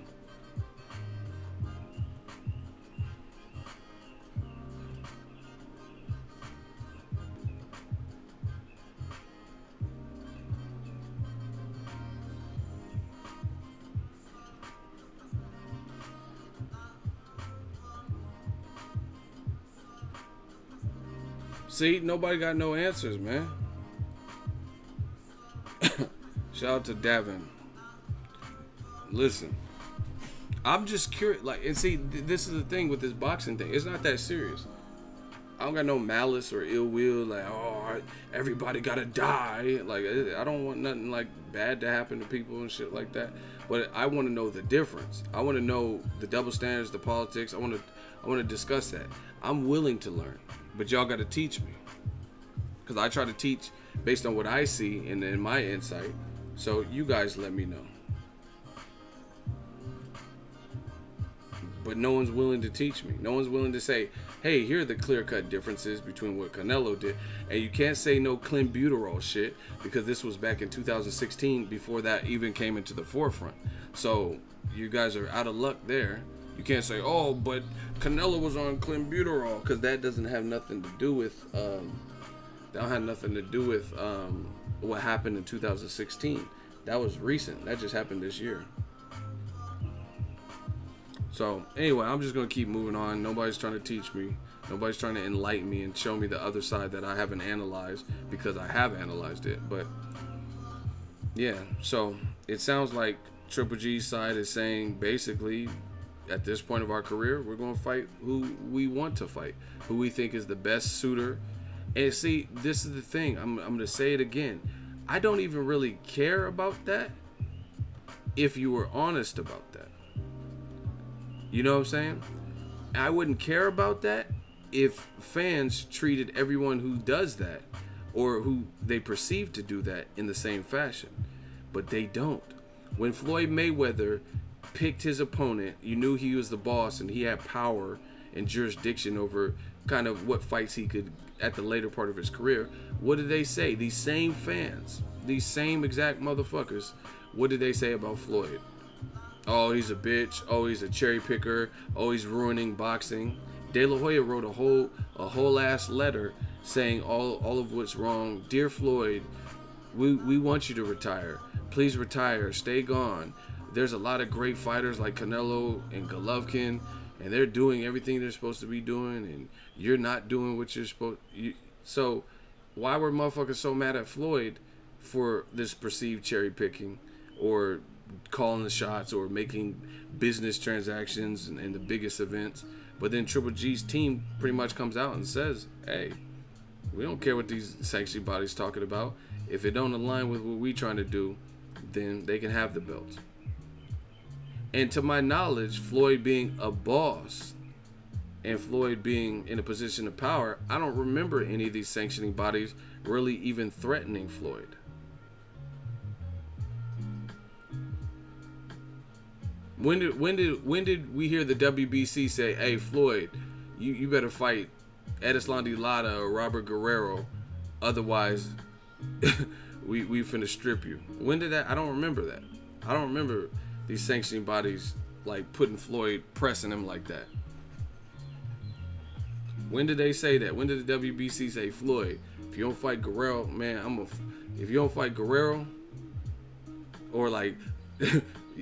See, nobody got no answers, man. Shout out to Davin. Listen, I'm just curious. Like, and see, this is the thing with this boxing thing. It's not that serious. I don't got no malice or ill will. Like, oh, everybody gotta die. Like, I don't want nothing like bad to happen to people and shit like that. But I want to know the difference. I want to know the double standards, the politics. I want to discuss that. I'm willing to learn, but y'all got to teach me, because I try to teach based on what I see and in my insight. So you guys let me know. But no one's willing to teach me. No one's willing to say, hey, here are the clear-cut differences between what Canelo did. And you can't say no clenbuterol shit, because this was back in 2016 before that even came into the forefront. So you guys are out of luck there. You can't say, oh, but Canelo was on clenbuterol, because that doesn't have nothing to do with what happened in 2016. That was recent. That just happened this year. So anyway, I'm just gonna keep moving on. Nobody's trying to teach me. Nobody's trying to enlighten me and show me the other side that I haven't analyzed, because I have analyzed it. But yeah, so it sounds like Triple G's side is saying, basically, at this point of our career, we're gonna fight who we want to fight, who we think is the best suitor. And see, this is the thing. I'm gonna say it again. I don't even really care about that if you were honest about that. You know what I'm saying? I wouldn't care about that if fans treated everyone who does that, or who they perceive to do that, in the same fashion. But they don't. When Floyd Mayweather picked his opponent, you knew he was the boss and he had power and jurisdiction over kind of what fights he could at the later part of his career, what did they say? These same fans, these same exact motherfuckers, what did they say about Floyd? Oh, he's a bitch. Oh, he's a cherry picker. Oh, he's ruining boxing. De La Hoya wrote a whole ass letter saying all of what's wrong. Dear Floyd, we want you to retire. Please retire. Stay gone. There's a lot of great fighters like Canelo and Golovkin, and they're doing everything they're supposed to be doing, and you're not doing what you're supposed to. So why were motherfuckers so mad at Floyd for this perceived cherry picking or calling the shots or making business transactions and the biggest events? But then Triple G's team pretty much comes out and says, hey, we don't care what these sanctioning bodies talking about. If it don't align with what we trying to do, then they can have the belts. And to my knowledge, Floyd being a boss and Floyd being in a position of power, I don't remember any of these sanctioning bodies really even threatening Floyd. When did we hear the WBC say, hey, Floyd, you better fight Erislandy Lara or Robert Guerrero, otherwise we finna strip you? When did that? I don't remember that. I don't remember these sanctioning bodies like putting Floyd, pressing him like that. When did they say that? When did the WBC say, Floyd, if you don't fight Guerrero, man, if you don't fight Guerrero, or like,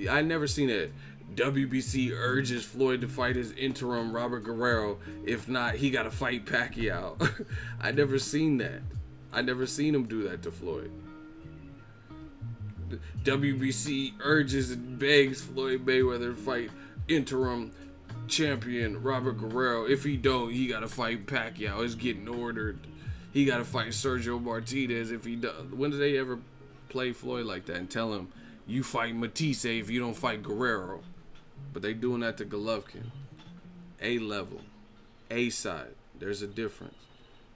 I never seen that. WBC urges Floyd to fight his interim Robert Guerrero. If not, he got to fight Pacquiao. I never seen that. I never seen him do that to Floyd. WBC urges and begs Floyd Mayweather to fight interim champion Robert Guerrero. If he don't, he got to fight Pacquiao. It's getting ordered. He got to fight Sergio Martinez if he does. When did they ever play Floyd like that and tell him, you fight Matisse if you don't fight Guerrero? But they doing that to Golovkin. A level. A side. There's a difference.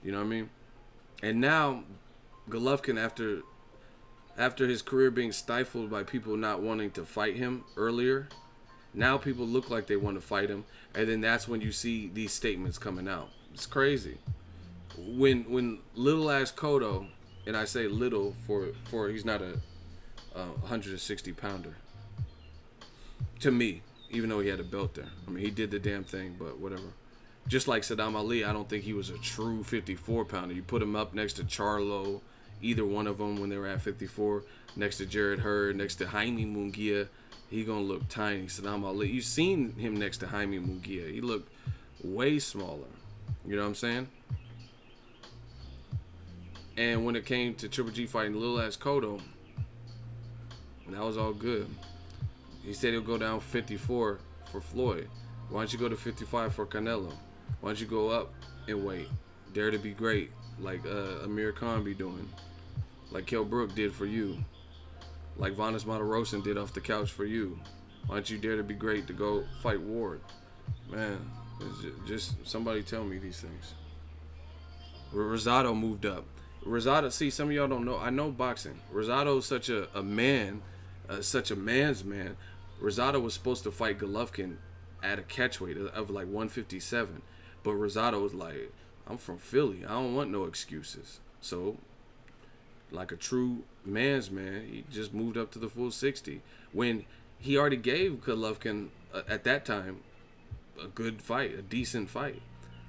You know what I mean? And now, Golovkin, after his career being stifled by people not wanting to fight him earlier, now people look like they want to fight him. And then that's when you see these statements coming out. It's crazy. When little ass Cotto, and I say little for he's not a 160 pounder to me, even though he had a belt there. I mean, he did the damn thing, but whatever. Just like Saddam Ali, I don't think he was a true 54 pounder. You put him up next to Charlo, either one of them when they were at 54, next to Jared Hurd, next to Jaime Munguia, he gonna look tiny. Saddam Ali, you've seen him next to Jaime Munguia. He looked way smaller. You know what I'm saying? And when it came to Triple G fighting little ass Cotto, that was all good. He said he'll go down 54 for Floyd. Why don't you go to 55 for Canelo? Why don't you go up and weight? Dare to be great, like Amir Khan be doing. Like Kell Brook did for you. Like Vanes Matarosen did off the couch for you. Why don't you dare to be great to go fight Ward? Man, just somebody tell me these things. Rosado moved up. Rosado, see, some of y'all don't know. I know boxing. Rosado's such a man, such a man's man. Rosado was supposed to fight Golovkin at a catchweight of like 157. But Rosado was like, I'm from Philly. I don't want no excuses. So, like a true man's man, he just moved up to the full 60. When he already gave Golovkin, at that time, a good fight, a decent fight.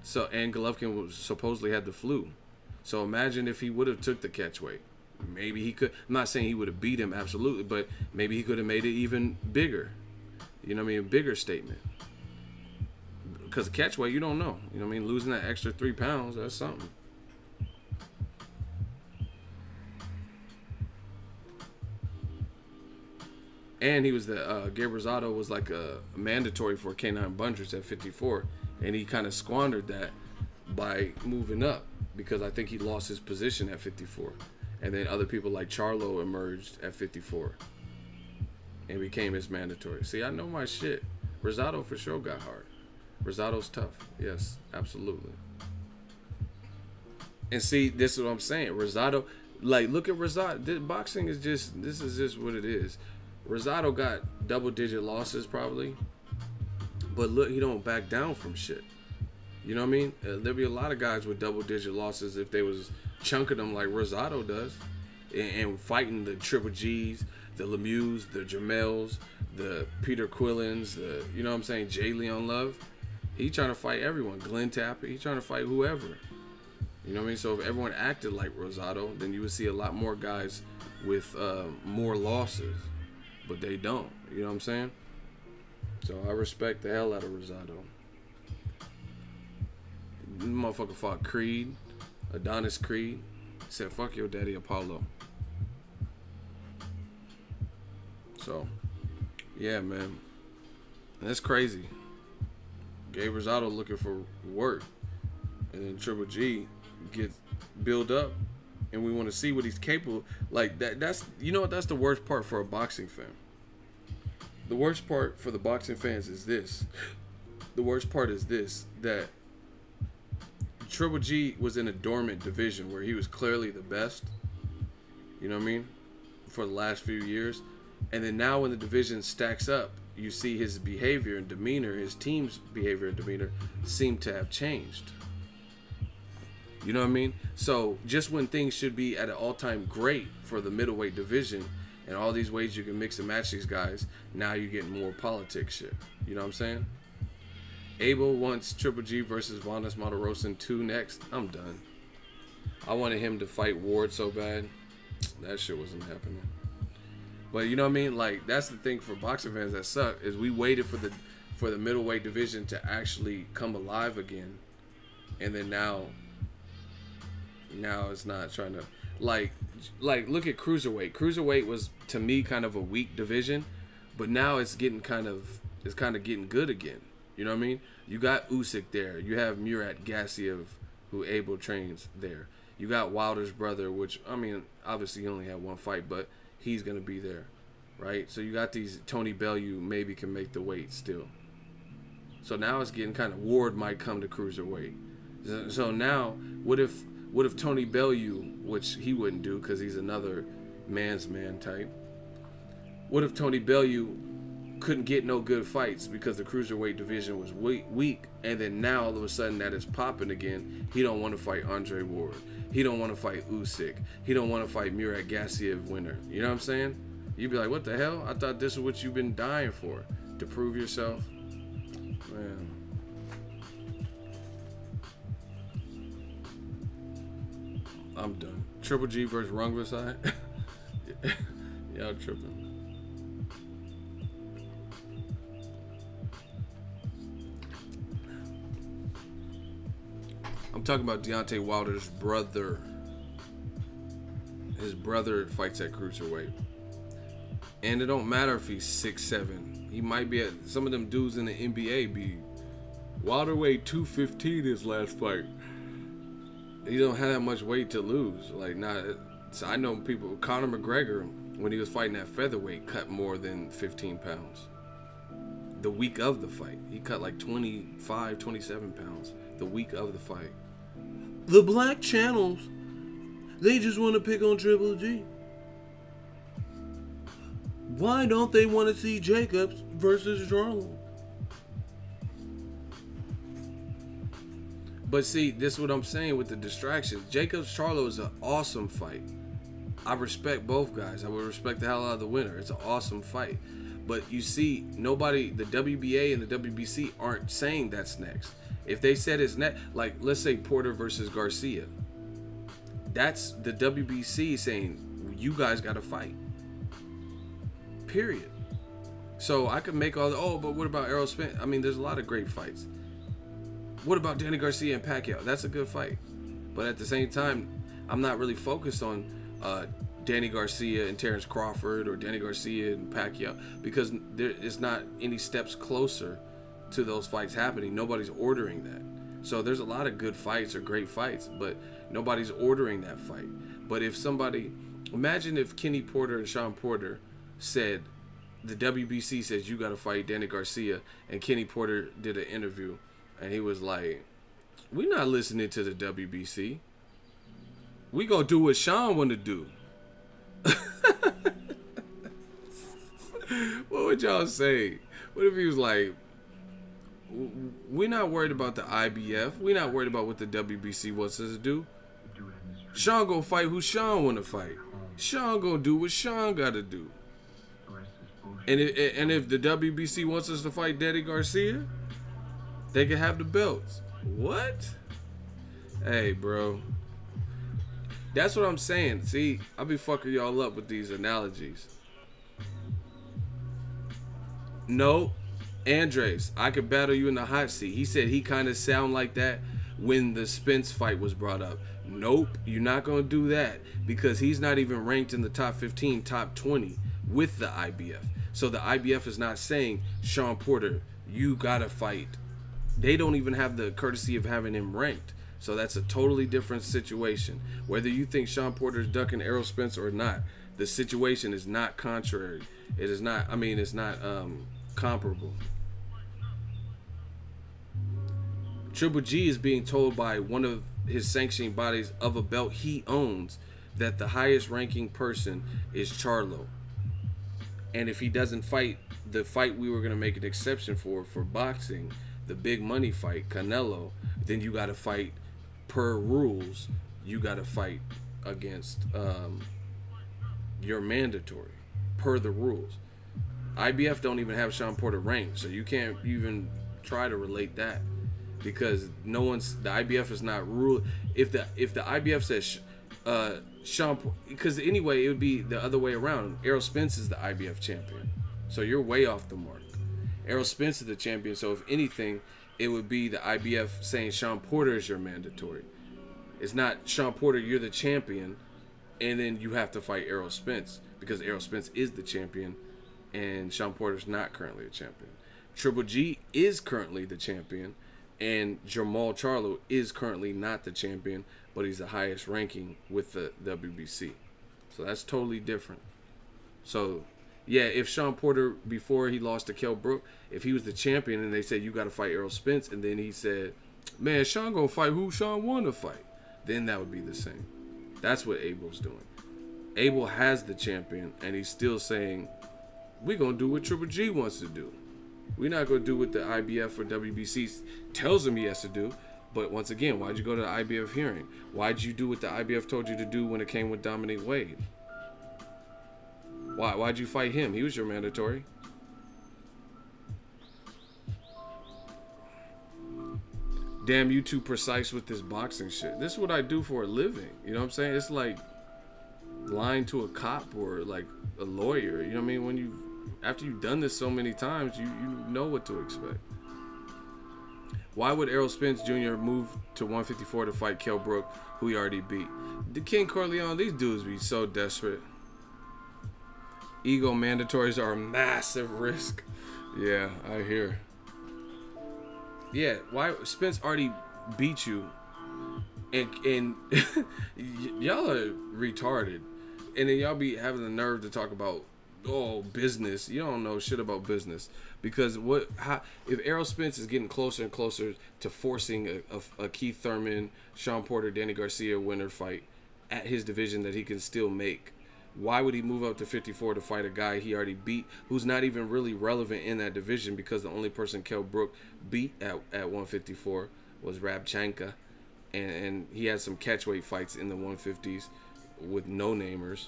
So, and Golovkin was supposedly had the flu. So imagine if he would have took the catchweight. Maybe he could. I'm not saying he would have beat him, absolutely, but maybe he could have made it even bigger. You know what I mean? A bigger statement. Because the catchweight, you don't know. You know what I mean? Losing that extra 3 pounds, that's something. And he was Gabe Rosado was like a mandatory for K9 Bunchers at 54, and he kind of squandered that by moving up because I think he lost his position at 54, and then other people like Charlo emerged at 54 and became his mandatory. See, I know my shit. Rosado for sure got hard. Rosado's tough. Yes, absolutely. And see, this is what I'm saying. Rosado, like, look at Rosado. Boxing is just, this is just what it is. Rosado got double-digit losses probably, but look, he don't back down from shit. You know what I mean? There'll be a lot of guys with double-digit losses if they was chunking them like Rosado does, and fighting the Triple G's, the Lemieux, the Jamels, the Peter Quillins, the, you know what I'm saying, Jay Leon Love. He trying to fight everyone. Glenn Tapper, he trying to fight whoever. You know what I mean? So if everyone acted like Rosado, then you would see a lot more guys with more losses, but they don't. You know what I'm saying? So I respect the hell out of Rosado. Motherfucker fought Creed, Adonis Creed. Said, fuck your daddy Apollo. So, yeah, man. That's crazy. Gabe Rosado looking for work. And then Triple G gets built up. And we want to see what he's capable. Like, that's, you know what, that's the worst part for a boxing fan. The worst part for the boxing fans is this. The worst part is this, that Triple G was in a dormant division where he was clearly the best, you know what I mean, for the last few years. And then now when the division stacks up, you see his behavior and demeanor, his team's behavior and demeanor seem to have changed. You know what I mean? So just when things should be at an all-time great for the middleweight division and all these ways you can mix and match these guys, now you're getting more politics shit. You know what I'm saying? Abel wants Triple G versus Vanes Martirosyan 2 next. I'm done. I wanted him to fight Ward so bad. That shit wasn't happening. But you know what I mean? Like, that's the thing for boxing fans that suck, is we waited for the middleweight division to actually come alive again. And then now it's not trying to, like look at cruiserweight. Cruiserweight was, to me, kind of a weak division, but now it's getting kind of getting good again. You know what I mean? You got Usyk there. You have Murat Gassiev, who Abel trains there. You got Wilder's brother, which, I mean, obviously he only had one fight, but he's going to be there, right? So you got these, Tony Bellew maybe can make the weight still. So now it's getting kind of, Ward might come to cruiserweight. So now, what if Tony Bellew, which he wouldn't do because he's another man's man type, what if Tony Bellew couldn't get no good fights because the cruiserweight division was weak, and then now all of a sudden that is popping again? He don't want to fight Andre Ward. He don't want to fight Usyk. He don't want to fight Murat Gassiev winner. You know what I'm saying? You'd be like, what the hell? I thought this is what you've been dying for, to prove yourself. Man. I'm done. Triple G versus Rungvisai. Y'all tripping. I'm talking about Deontay Wilder's brother. His brother fights at cruiserweight. And it don't matter if he's 6'7". He might be at, some of them dudes in the NBA be, Wilder weighed 215 his last fight. He don't have that much weight to lose. Like, so I know people, Conor McGregor, when he was fighting at featherweight, cut more than 15 pounds. The week of the fight. He cut like 25, 27 pounds the week of the fight. The black channels, they just want to pick on Triple G. Why don't they want to see Jacobs versus Charlo? But see, this is what I'm saying with the distractions. Jacobs Charlo is an awesome fight. I respect both guys. I would respect the hell out of the winner. It's an awesome fight. But you see, nobody, the WBA and the WBC aren't saying that's next. If they said it's next, like let's say Porter versus Garcia, that's the WBC saying you guys got to fight. Period. So I could make all the, oh, but what about Errol Spence? I mean, there's a lot of great fights. What about Danny Garcia and Pacquiao? That's a good fight. But at the same time, I'm not really focused on Danny Garcia and Terrence Crawford or Danny Garcia and Pacquiao, because there is not any steps closer to those fights happening. Nobody's ordering that. So there's a lot of good fights or great fights, but nobody's ordering that fight. But if somebody, imagine if Kenny Porter and Sean Porter said, the WBC says you got to fight Danny Garcia, and Kenny Porter did an interview and he was like, we're not listening to the WBC. We gonna do what Sean want to do. What would y'all say? What if he was like, we're not worried about the IBF. We're not worried about what the WBC wants us to do. Sean gonna fight who Sean wanna fight. Sean gonna do what Sean gotta do. And if the WBC wants us to fight Gennady Garcia, they can have the belts. What? Hey, bro. That's what I'm saying. See, I be fucking y'all up with these analogies. No, Andres, I could battle you in the hot seat. He said he kind of sound like that when the Spence fight was brought up. Nope, you're not going to do that because he's not even ranked in the top 15, top 20 with the IBF. So the IBF is not saying, Sean Porter, you got to fight. They don't even have the courtesy of having him ranked. So that's a totally different situation. Whether you think Sean Porter is ducking Errol Spence or not, the situation is not contrary. It is not, it's not comparable. Triple G is being told by one of his sanctioning bodies of a belt he owns that the highest ranking person is Charlo. And if he doesn't fight the fight we were going to make an exception for boxing, the big money fight, Canelo, then you got to fight per rules. You got to fight against your mandatory per the rules. IBF don't even have Sean Porter ranked, so you can't even try to relate that because the IBF is not rule. If the IBF says Sean, because anyway it would be the other way around. Errol Spence is the IBF champion, so you're way off the mark. Errol Spence is the champion, so if anything, it would be the IBF saying Sean Porter is your mandatory. It's not Sean Porter, you're the champion, and then you have to fight Errol Spence because Errol Spence is the champion, and Sean Porter's not currently a champion. Triple G is currently the champion, and Jermall Charlo is currently not the champion, but he's the highest ranking with the WBC. So that's totally different. So, yeah, if Sean Porter, before he lost to Kell Brook, if he was the champion and they said, you got to fight Errol Spence, and then he said, man, Sean going to fight who Sean want to fight, then that would be the same. That's what Abel's doing. Abel has the champion, and he's still saying, we're going to do what Triple G wants to do. We're not going to do what the IBF or WBC tells him he has to do. But once again, why'd you go to the IBF hearing? Why'd you do what the IBF told you to do when it came with Dominic Wade? Why'd you fight him? He was your mandatory. Damn, you too precise with this boxing shit. This is what I do for a living. You know what I'm saying? It's like lying to a cop or like a lawyer. You know what I mean? After you've done this so many times, you know what to expect. Why would Errol Spence Jr. move to 154 to fight Kell Brook, who he already beat? The King Corleone, these dudes be so desperate. Ego mandatories are a massive risk. Yeah, I hear. Yeah, why Spence already beat you, and y'all are retarded, and then y'all be having the nerve to talk about business. You don't know shit about business because if Errol Spence is getting closer and closer to forcing a Keith Thurman, Sean Porter, Gennady Garcia winner fight at his division that he can still make, why would he move up to 54 to fight a guy he already beat who's not even really relevant in that division because the only person Kell Brook beat at 154 was Rabchenka, and he had some catchweight fights in the 150s with no-namers,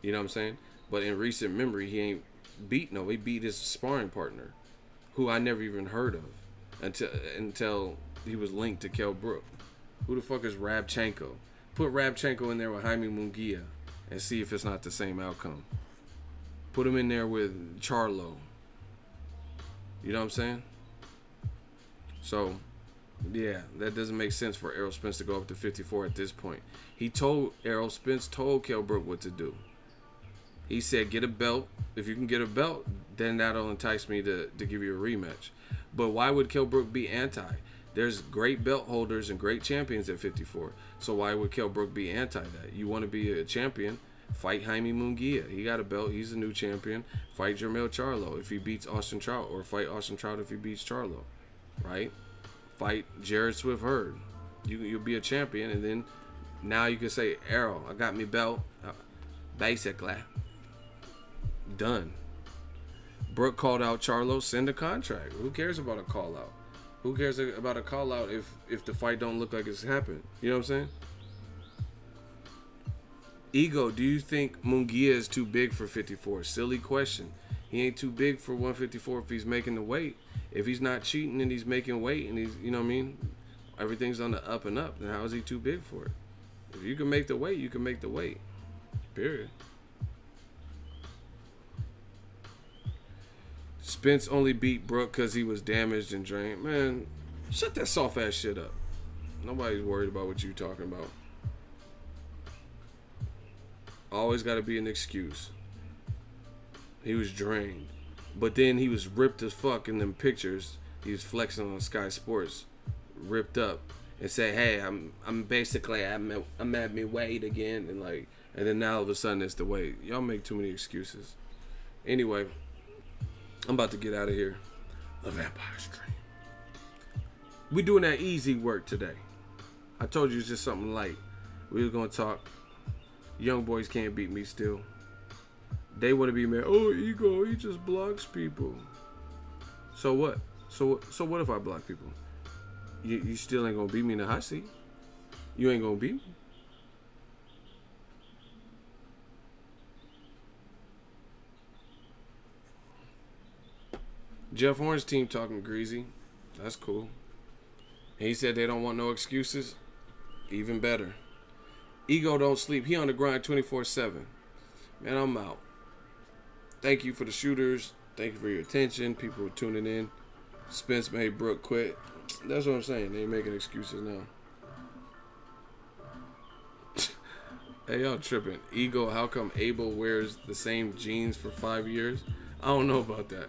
you know what I'm saying? But in recent memory, he ain't beat he beat his sparring partner, who I never even heard of until he was linked to Kell Brook. Who the fuck is Rabchenko? Put Rabchenko in there with Jaime Munguia and see if it's not the same outcome. Put him in there with Charlo. You know what I'm saying? So, yeah, that doesn't make sense for Errol Spence to go up to 54 at this point. Errol Spence told Kell Brook what to do. He said, get a belt. If you can get a belt, then that'll entice me to give you a rematch. But why would Kell Brook be anti? There's great belt holders and great champions at 54. So why would Kell Brook be anti that? You want to be a champion, fight Jaime Munguia. He got a belt. He's a new champion. Fight Jermall Charlo if he beats Austin Trout, or fight Austin Trout if he beats Charlo, right? Fight Jared Swift Hurd. You'll be a champion, and then now you can say, Errol, I got me belt. Basically. Done. Brook called out Charlo, send a contract. Who cares about a call out? Who cares about a call out if the fight don't look like it's happened? You know what I'm saying? Ego, do you think Munguia is too big for 54? Silly question. He ain't too big for 154 if he's making the weight. If he's not cheating and he's making weight and he's, you know what I mean? Everything's on the up and up. Then how is he too big for it? If you can make the weight, you can make the weight. Period. Spence only beat Brook because he was damaged and drained. Man, shut that soft ass shit up. Nobody's worried about what you talking about. Always got to be an excuse. He was drained. But then he was ripped as fuck in them pictures. He was flexing on Sky Sports. Ripped up. And say, hey, I'm basically, I'm at me weight again. And then now all of a sudden it's the weight. Y'all make too many excuses. Anyway, I'm about to get out of here. The Vampire Stream. We doing that easy work today. I told you it's just something light. We was going to talk. Young boys can't beat me still. They want to be mad. Oh, Ego, he just blocks people. So what? So what if I block people? You still ain't going to beat me in the hot seat. You ain't going to beat me. Jeff Horn's team talking greasy. That's cool. And he said they don't want no excuses. Even better. Ego don't sleep. He on the grind 24/7. Man, I'm out. Thank you for the shooters. Thank you for your attention. People are tuning in. Spence made Brook quit. That's what I'm saying. They ain't making excuses now. Hey, y'all tripping. Ego, how come Abel wears the same jeans for 5 years? I don't know about that.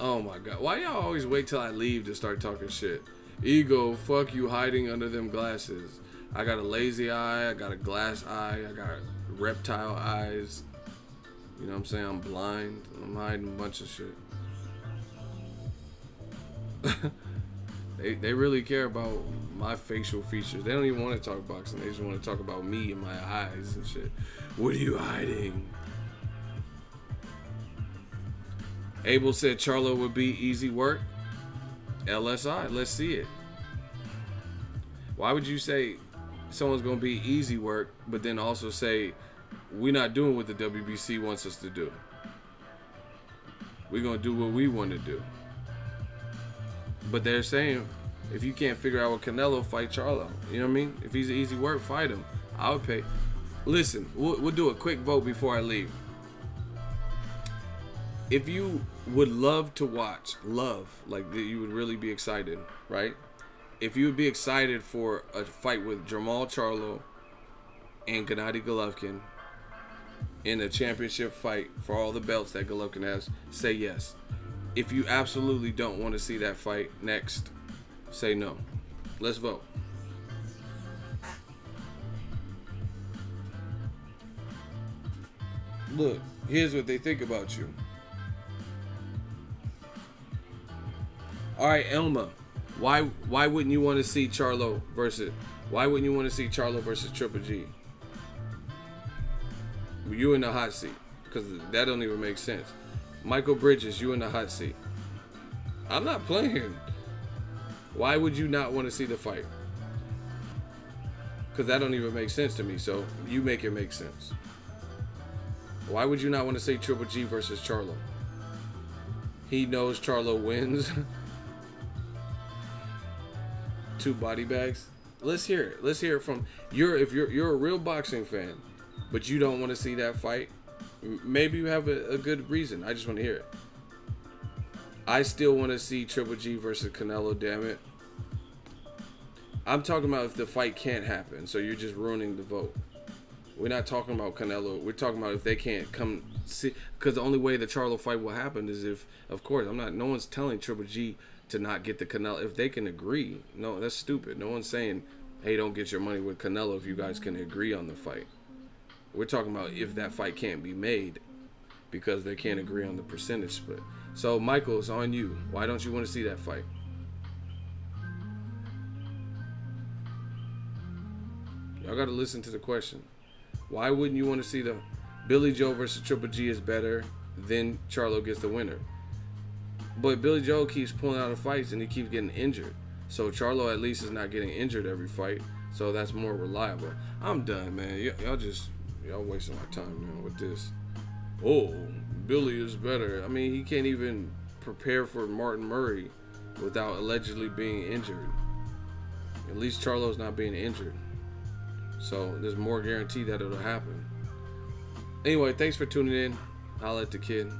Oh my God. Why y'all always wait till I leave to start talking shit? Ego, fuck you hiding under them glasses. I got a lazy eye. I got a glass eye. I got reptile eyes. You know what I'm saying? I'm blind. I'm hiding a bunch of shit. They really care about my facial features. They don't even want to talk boxing. They just want to talk about me and my eyes and shit. What are you hiding? Abel said Charlo would be easy work. LSI, let's see it. Why would you say someone's going to be easy work, but then also say we're not doing what the WBC wants us to do? We're going to do what we want to do. But they're saying if you can't figure out what Canelo, fight Charlo. You know what I mean? If he's easy work, fight him. I would pay. Listen, we'll do a quick vote before I leave. If you would love to watch, like you would really be excited, right? If you would be excited for a fight with Jermall Charlo and Gennady Golovkin in a championship fight for all the belts that Golovkin has, say yes. If you absolutely don't want to see that fight next, say no. Let's vote. Look, here's what they think about you. All right, Elma, why wouldn't you want to see Charlo versus? Why wouldn't you want to see Charlo versus Triple G? You in the hot seat, because that don't even make sense. Michael Bridges, you in the hot seat. I'm not playing. Why would you not want to see the fight? Because that don't even make sense to me. So you make it make sense. Why would you not want to see Triple G versus Charlo? He knows Charlo wins. 2 body bags. Let's hear it. Let's hear it from if you're a real boxing fan, but you don't want to see that fight. Maybe you have a good reason. I just want to hear it. I still want to see Triple G versus Canelo, damn it. I'm talking about if the fight can't happen, so you're just ruining the vote. We're not talking about Canelo. We're talking about if they can't come see, because the only way the Charlo fight will happen is if, of course, no one's telling Triple G to not get the Canelo. If they can agree, no, that's stupid. No one's saying, hey, don't get your money with Canelo if you guys can agree on the fight. We're talking about if that fight can't be made because they can't agree on the percentage split. So, Michael, it's on you. Why don't you want to see that fight? Y'all got to listen to the question. Why wouldn't you want to see the Billy Joe versus Triple G is better, then Charlo gets the winner? But Billy Joe keeps pulling out of fights and he keeps getting injured. So Charlo at least is not getting injured every fight. So that's more reliable. I'm done, man. Y'all wasting my time now with this. Oh, Billy is better. I mean, he can't even prepare for Martin Murray without allegedly being injured. At least Charlo's not being injured. So there's more guarantee that it'll happen. Anyway, thanks for tuning in. Holla at the kid.